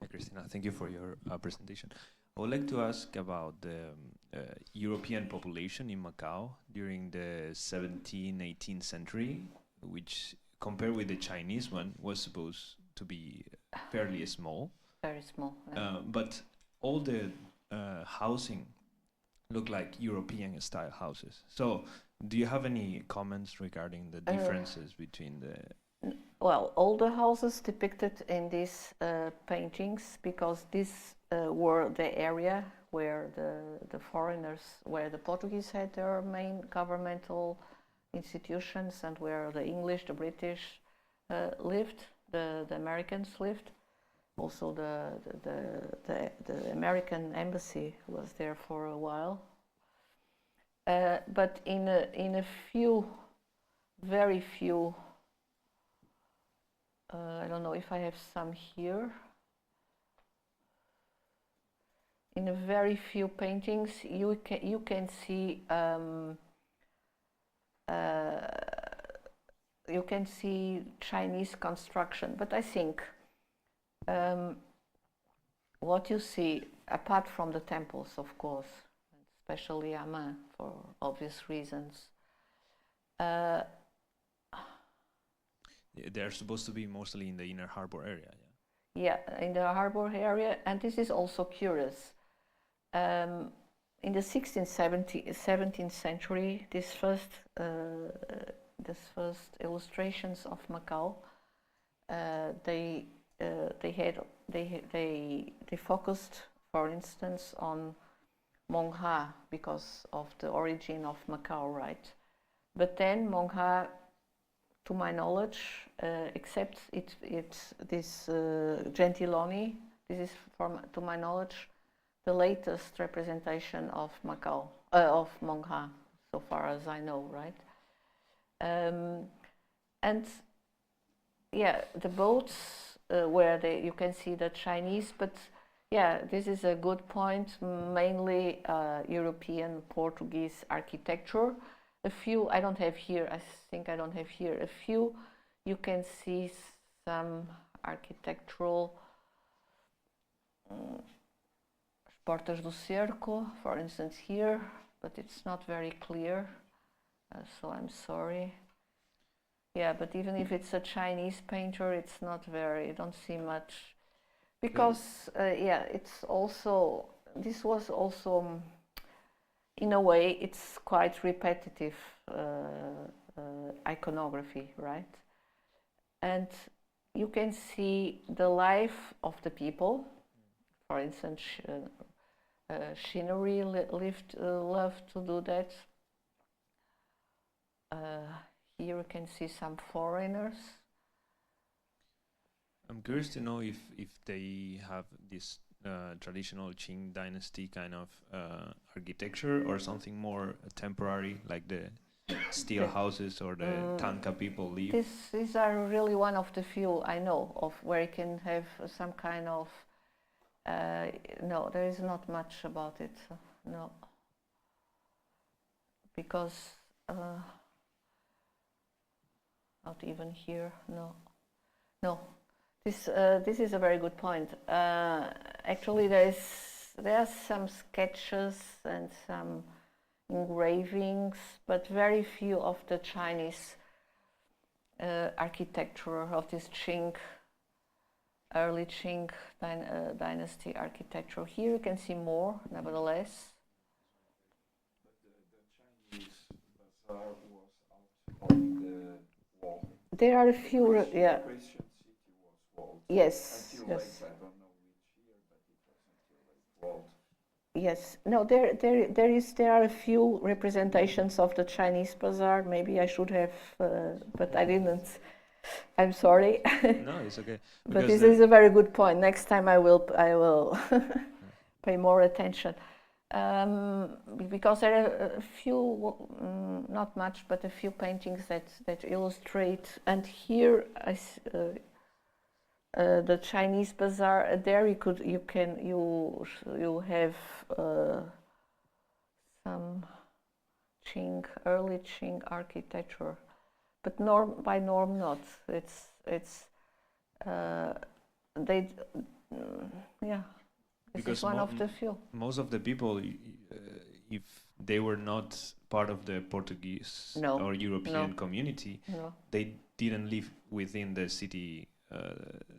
Hi, Christina. Thank you for your presentation. I would like to ask about the European population in Macau during the 17th, 18th century, which compared with the Chinese one was supposed to be fairly small. Very small. Yeah. But all the housing look like European style houses. So do you have any comments regarding the differences between the... Well, all the houses depicted in these paintings, because these were the area where the foreigners, where the Portuguese had their main governmental institutions, and where the English, the British lived, the Americans lived. Also, the American embassy was there for a while. But in a few, very few. I don't know if I have some here. In a very few paintings, you can see Chinese construction. But I think what you see, apart from the temples, of course, especially Aman for obvious reasons. They're supposed to be mostly in the inner harbor area, yeah? Yeah, in the harbor area, and this is also curious. In the 16th, 17th century, these first illustrations of Macau, they focused, for instance, on Mong Ha because of the origin of Macau, right? But then Mong Ha, to my knowledge, except it's this Gentiloni. This is, to my knowledge, the latest representation of Macau, of Mong Ha, so far as I know, right? And yeah, the boats where you can see the Chinese, but yeah, this is a good point. Mainly European, Portuguese architecture. A few, I don't have here, I think I don't have here. A few, you can see some architectural Portas do Cerco, for instance, here, but it's not very clear, so I'm sorry. Yeah, but even if it's a Chinese painter, it's not very, you don't see much. Because, yeah, it's also, this was also, in a way, it's quite repetitive iconography, right? And you can see the life of the people. For instance, Shinnery loved to do that. Here you can see some foreigners. I'm curious to know if they have this traditional Qing dynasty kind of architecture or something more temporary, like the steel houses or the Tanka people live? These are really one of the few I know of where you can have some kind of. No, there is not much about it. No, because not even here. No, no. This is a very good point. Actually, there are some sketches and some engravings, but very few of the Chinese architecture of this Qing, early Qing dynasty architecture. Here you can see more, nevertheless. But the Chinese bazaar was out on the wall. There are a few, yeah. The Christian city was walled. Yes. Until Yes. late, I don't know which year, but it was until late walled. Yes. No, there are a few representations of the Chinese bazaar. Maybe I should have, but I didn't. I'm sorry. No, it's okay. But Because this is a very good point. Next time I will pay more attention. Because there are a few, not much, but a few paintings that illustrate. And here the Chinese bazaar. There you have some early Qing architecture, but by norm not. It's they yeah. This because is one of the few. most of the people, if they were not part of the Portuguese No, or European no. community, No, they didn't live within the city,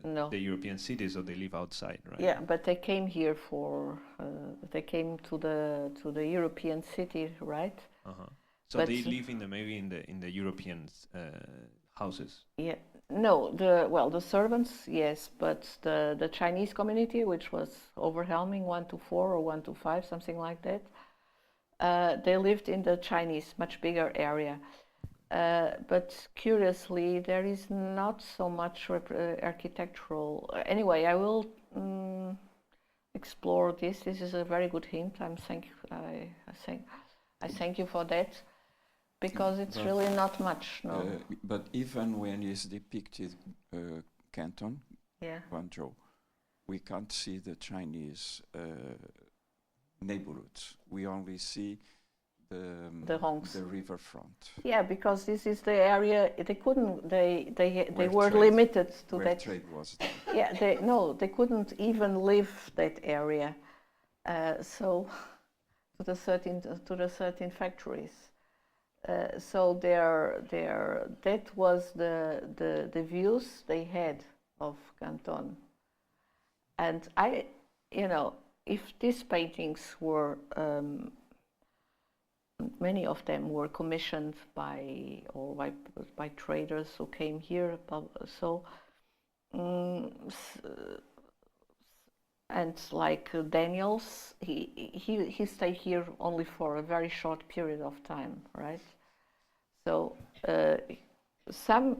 no. the European city, so they live outside, right? Yeah, but they came here for. They came to the European city, right? Uh-huh. So But- they live maybe in the European houses. Yeah. No, the servants, yes, but the Chinese community, which was overwhelming 1 to 4 or 1 to 5, something like that, they lived in the Chinese, much bigger area. But curiously, there is not so much architectural. Anyway, I will explore this. This is a very good hint. I thank you for that. Because it's But- really not much, no. But even when it's depicted Canton, Yeah. Guangzhou, we can't see the Chinese neighborhoods. We only see The Hongs. the riverfront. Yeah, because this is the area they couldn't. They Where were trade- limited to where that. trade was done. Yeah, they couldn't even leave that area. So to the 13 factories. So that was the views they had of Canton. And if these paintings were, many of them were commissioned by traders who came here. So, and like Daniels, he stayed here only for a very short period of time, right? So some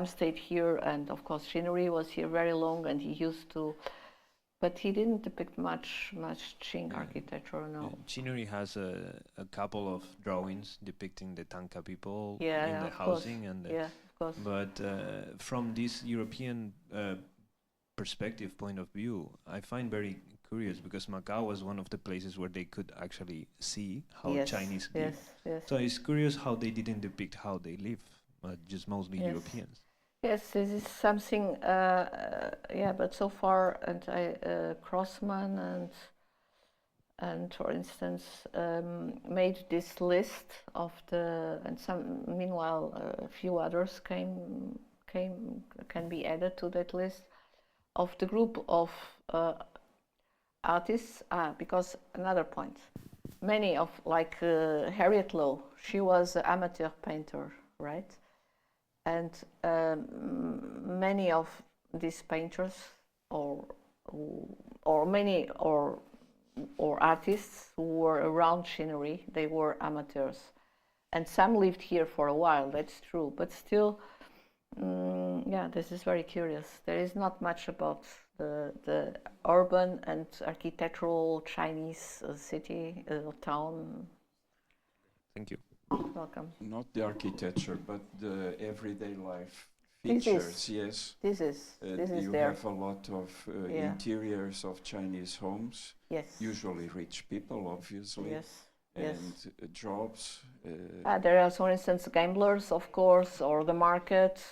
stayed here, and of course Chinnery was here very long, and he used to, but he didn't depict much Qing architecture. No. Chinnery has a couple of drawings depicting the Tanka people Yeah, in the of course. housing, and Yeah, of course. but from this European perspective point of view, I find very curious because Macau was one of the places where they could actually see how Yes, Chinese live. Yes. So it's curious how they didn't depict how they live, just mostly Yes. Europeans. Yes, this is something. But so far, and Crossman and for instance made this list of and some. Meanwhile, a few others can be added to that list of the group of artists. Because another point, many of Harriet Lowe, she was an amateur painter, right? And many of these painters, or artists who were around Chinnery, they were amateurs, and some lived here for a while. That's true, but still, this is very curious. There is not much about the urban and architectural Chinese city town. Thank you. Welcome. Not the architecture, but the everyday life This features. Yes. This is You there. have a lot of Yeah. interiors of Chinese homes, Yes. usually rich people, obviously, Yes. and jobs. There are, for instance, gamblers, of course, or the market.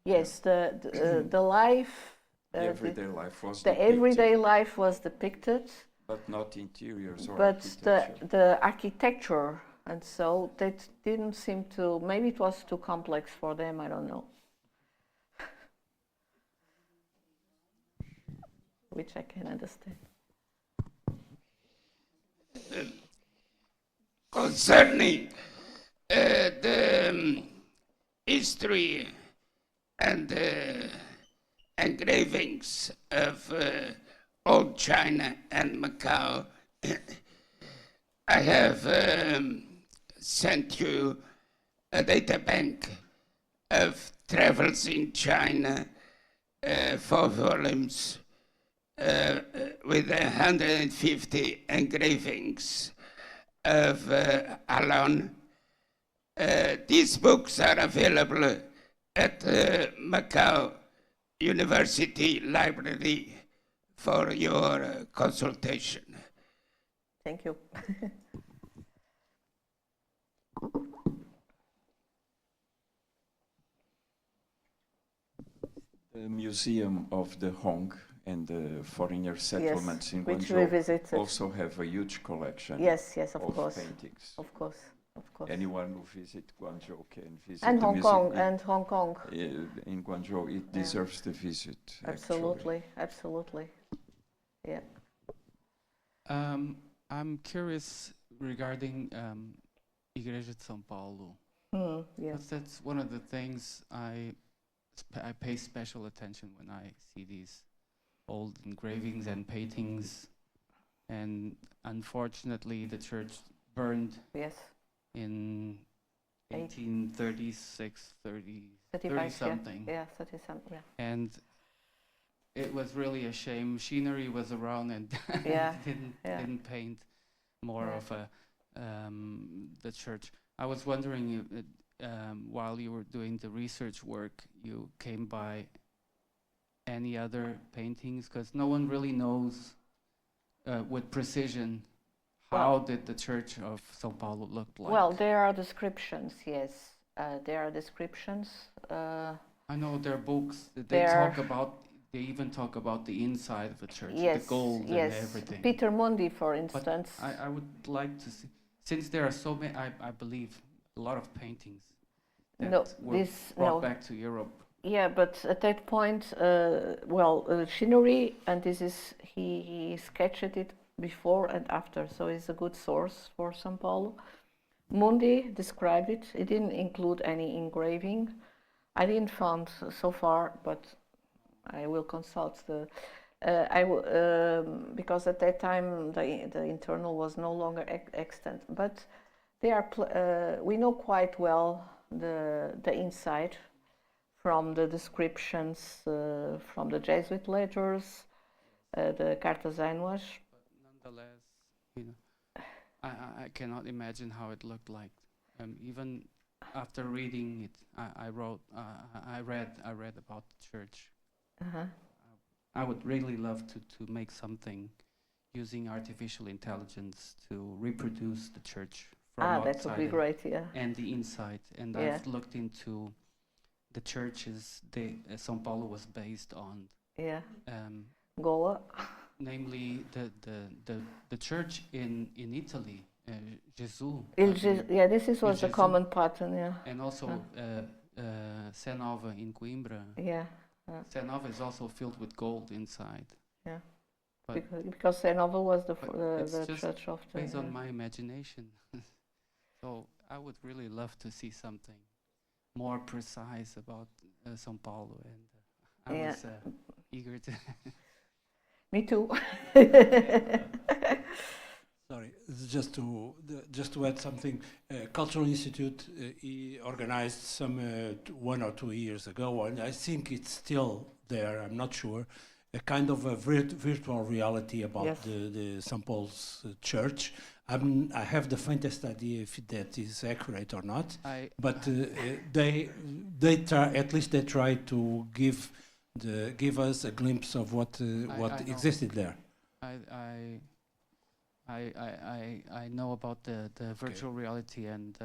Yes, the life. The everyday life was the depicted, everyday life was depicted, but not interiors or but architecture. the architecture, and so that didn't seem to. Maybe it was too complex for them. I don't know. Which I can understand. Concerning the history and engravings of old China and Macau, I have sent you a data bank of travels in China, 4 volumes with 150 engravings of Alon. These books are available at Macau University Library for your consultation. Thank you. The Museum of the Hong and the foreigner settlements in which Guangzhou we visited. also have a huge collection Yes, of of course. paintings. Of course. Anyone who visits Guangzhou can visit And the Hong museum. Kong, and Hong Kong. In Guangzhou, it deserves the visit. Absolutely, absolutely. Yeah. I'm curious regarding Igreja de São Paulo. Yeah. Because that's one of the things I pay special attention when I see these old engravings and paintings. And unfortunately, the church burned Yes. in 1836, 30 something. Yeah, 30 something. Yeah. And it was really a shame. Machinery was around and Yeah. didn't paint more of the church. I was wondering while you were doing the research work, you came by any other paintings, because no one really knows with precision how did the Church of São Paulo look like. Well, there are descriptions. Yes, there are descriptions. I know there are books that they even talk about the inside of the church, the gold and everything. Peter Mundi, for instance. But I would like to see, since there are so many, I believe, a lot of paintings that were brought back to Europe. Yeah, but at that point, Shinori, and this is, he sketched it before and after, so it's a good source for São Paulo. Mundi described it. It didn't include any engraving. I didn't find so far, but I will consult the. Because at that time the internal was no longer extant, but they are. We know quite well the inside from the descriptions from the Jesuit letters, the Cartas Anuas. But nonetheless, I cannot imagine how it looked like. Even after reading it, I read about the church. I would really love to make something using artificial intelligence to reproduce the church from outside. That would be great, yeah. And the inside. And I've looked into the churches São Paulo was based on. Yeah. Goa. Namely, the church in Italy, Gesù. This was a common pattern, yeah. And also Sé Nova in Coimbra. Yeah. Sé Nova is also filled with gold inside. Yeah. Because Sé Nova was the church of the. Based on my imagination. So I would really love to see something more precise about São Paulo, and I was eager to. Me too. Sorry, just to add something. Cultural Institute he organized some 1 or 2 years ago, and I think it's still there. I'm not sure. A kind of a virtual reality about the St. Paul's Church. I have the faintest idea if that is accurate or not. I But they at least they try to give us a glimpse of what I know. existed there. I know about the virtual reality, and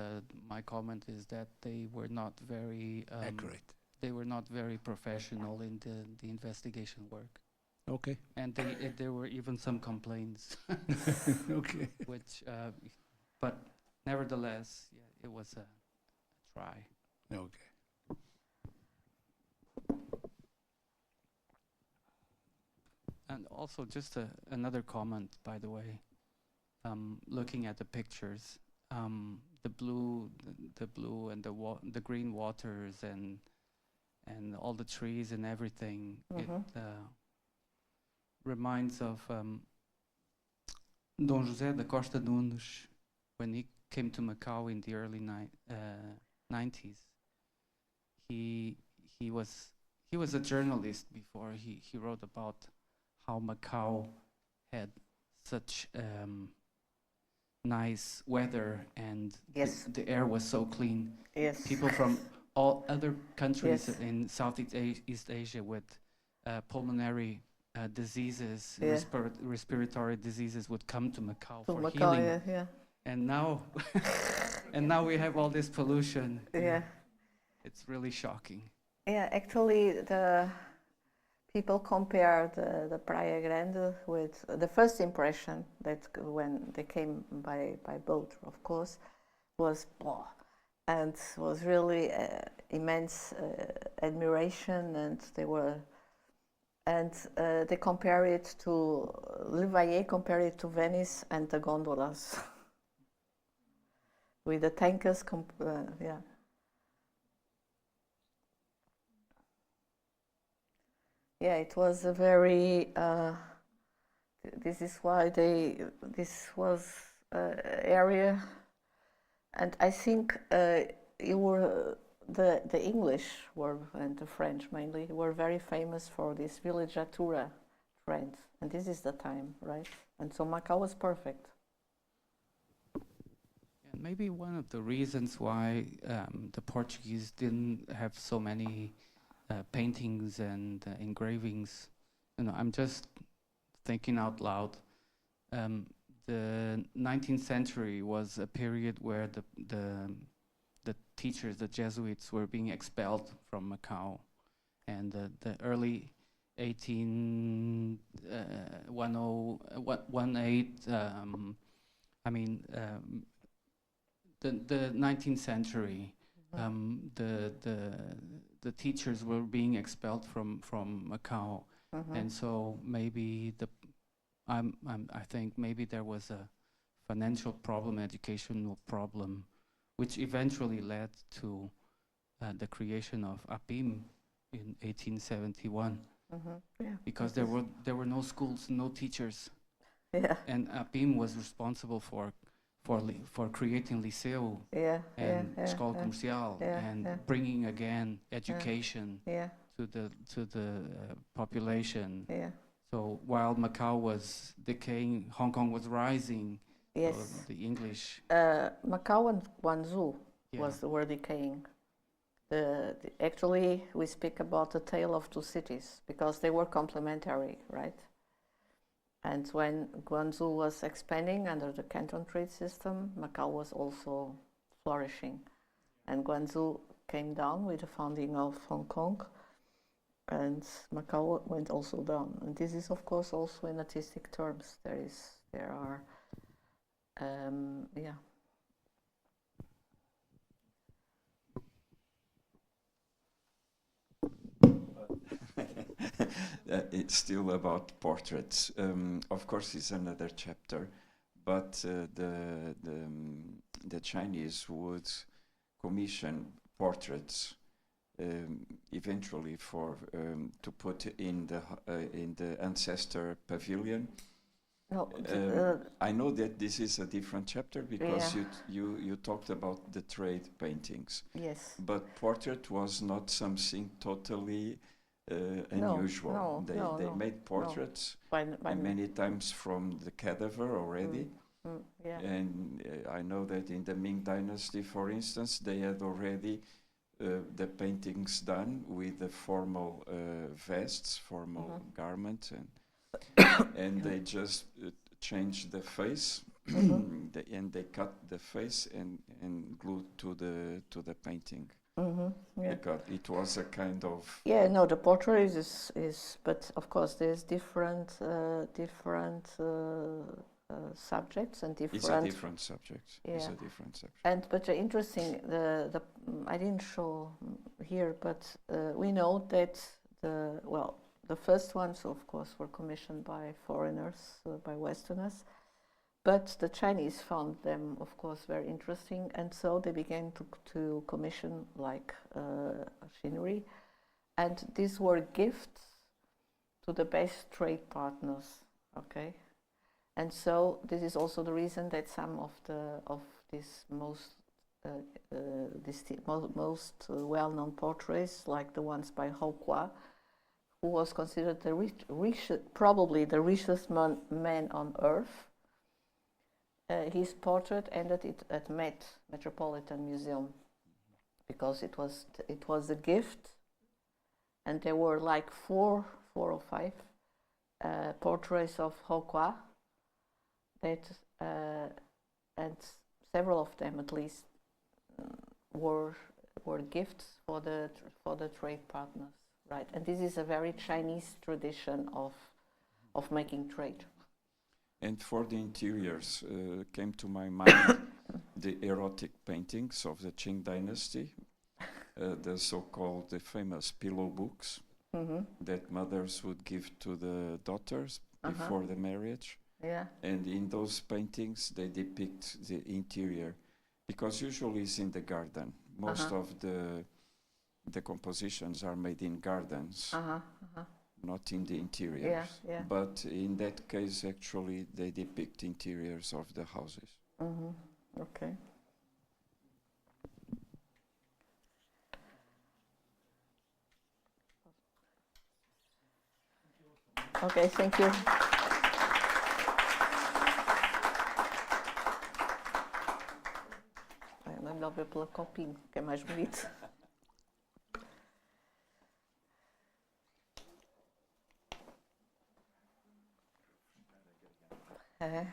my comment is that they were not very Accurate. They were not very professional in the investigation work, Okay. and there were even some complaints, Okay. which, but nevertheless, yeah, it was a try. Okay. And also, just another comment, by the way. Looking at the pictures, the blue and the green waters and all the trees and everything, it reminds of Dom José da Costa Nunes when he came to Macau in the early 90s. He was a journalist before. He wrote about how Macau had such nice weather, and Yes. the air was so clean. Yes. People from all other countries Yes. in Southeast East Asia with pulmonary diseases, Yeah. respiratory diseases would come to Macau To for Macau, healing. yeah, yeah. And now, and now we have all this pollution. Yeah. It's really shocking. Yeah, actually, the people compare the Praia Grande with the first impression that when they came by boat, of course, was blah, and was really immense admiration, and they compare it to Levaillet, compare it to Venice and the gondolas with the tankers, yeah. Yeah, it was a very. This is why this was area, and I think the English and the French mainly were very famous for this villagiatura trend, and this is the time, right? And so Macau was perfect. And maybe one of the reasons why the Portuguese didn't have so many paintings and engravings, I'm just thinking out loud. The 19th century was a period where the teachers, the Jesuits, were being expelled from Macau, and the early 1818. The 19th century. The teachers were being expelled from Macau, and so maybe I think maybe there was a financial problem, educational problem, which eventually led to the creation of APIM in 1871. Yeah, because there were no schools, no teachers, yeah, and APIM was responsible for creating liceu yeah, and yeah, escola yeah, comercial, yeah, and yeah. bringing again education yeah, to the population. yeah. So while Macau was decaying, Hong Kong was rising. Yes. So the English. Macau and Guangzhou Yeah. were decaying. Actually, we speak about the tale of two cities because they were complementary, right? And when Guangzhou was expanding under the Canton trade system, Macau was also flourishing. And Guangzhou came down with the founding of Hong Kong, and Macau went also down. And this is, of course, also in artistic terms. There are, yeah. It's still about portraits. Of course, it's another chapter, but the Chinese would commission portraits eventually for to put in the ancestor pavilion. No, I know that this is a different chapter because Yeah. you talked about the trade paintings, yes. but portrait was not something totally unusual. They made portraits By and many times from the cadaver already, Yeah. And I know that in the Ming Dynasty, for instance, they had already the paintings done with the formal vests, formal garments, and they just changed the face, and they cut the face and glued to the painting. Yeah. Because it was a kind of No, the portrait is but of course there's different subjects and different. It's a different subject. Yeah. It's a different subject. And but interesting, the I didn't show here, but we know that the first ones, of course, were commissioned by foreigners, by Westerners, but the Chinese found them, of course, very interesting, and so they began to commission like machinery, and these were gifts to the best trade partners. Okay. And so this is also the reason that some of these most well-known portraits, like the ones by Hokwa, who was considered probably the richest man on earth, his portrait ended at Met Metropolitan Museum because it was a gift, and there were like four or five portraits of Hokwa. That and several of them, at least, were gifts for the trade partners, right? And this is a very Chinese tradition of making trade. And for the interiors, came to my mind the erotic paintings of the Qing Dynasty, the so-called the famous pillow books that mothers would give to the daughters before the marriage. Yeah. And in those paintings, they depict the interior, because usually it's in the garden. Most of the compositions are made in gardens, not in the interiors. Yeah. But in that case, actually, they depict interiors of the houses. Okay. Okay, thank you. É melhor ver pela copinho, que é mais bonito. É.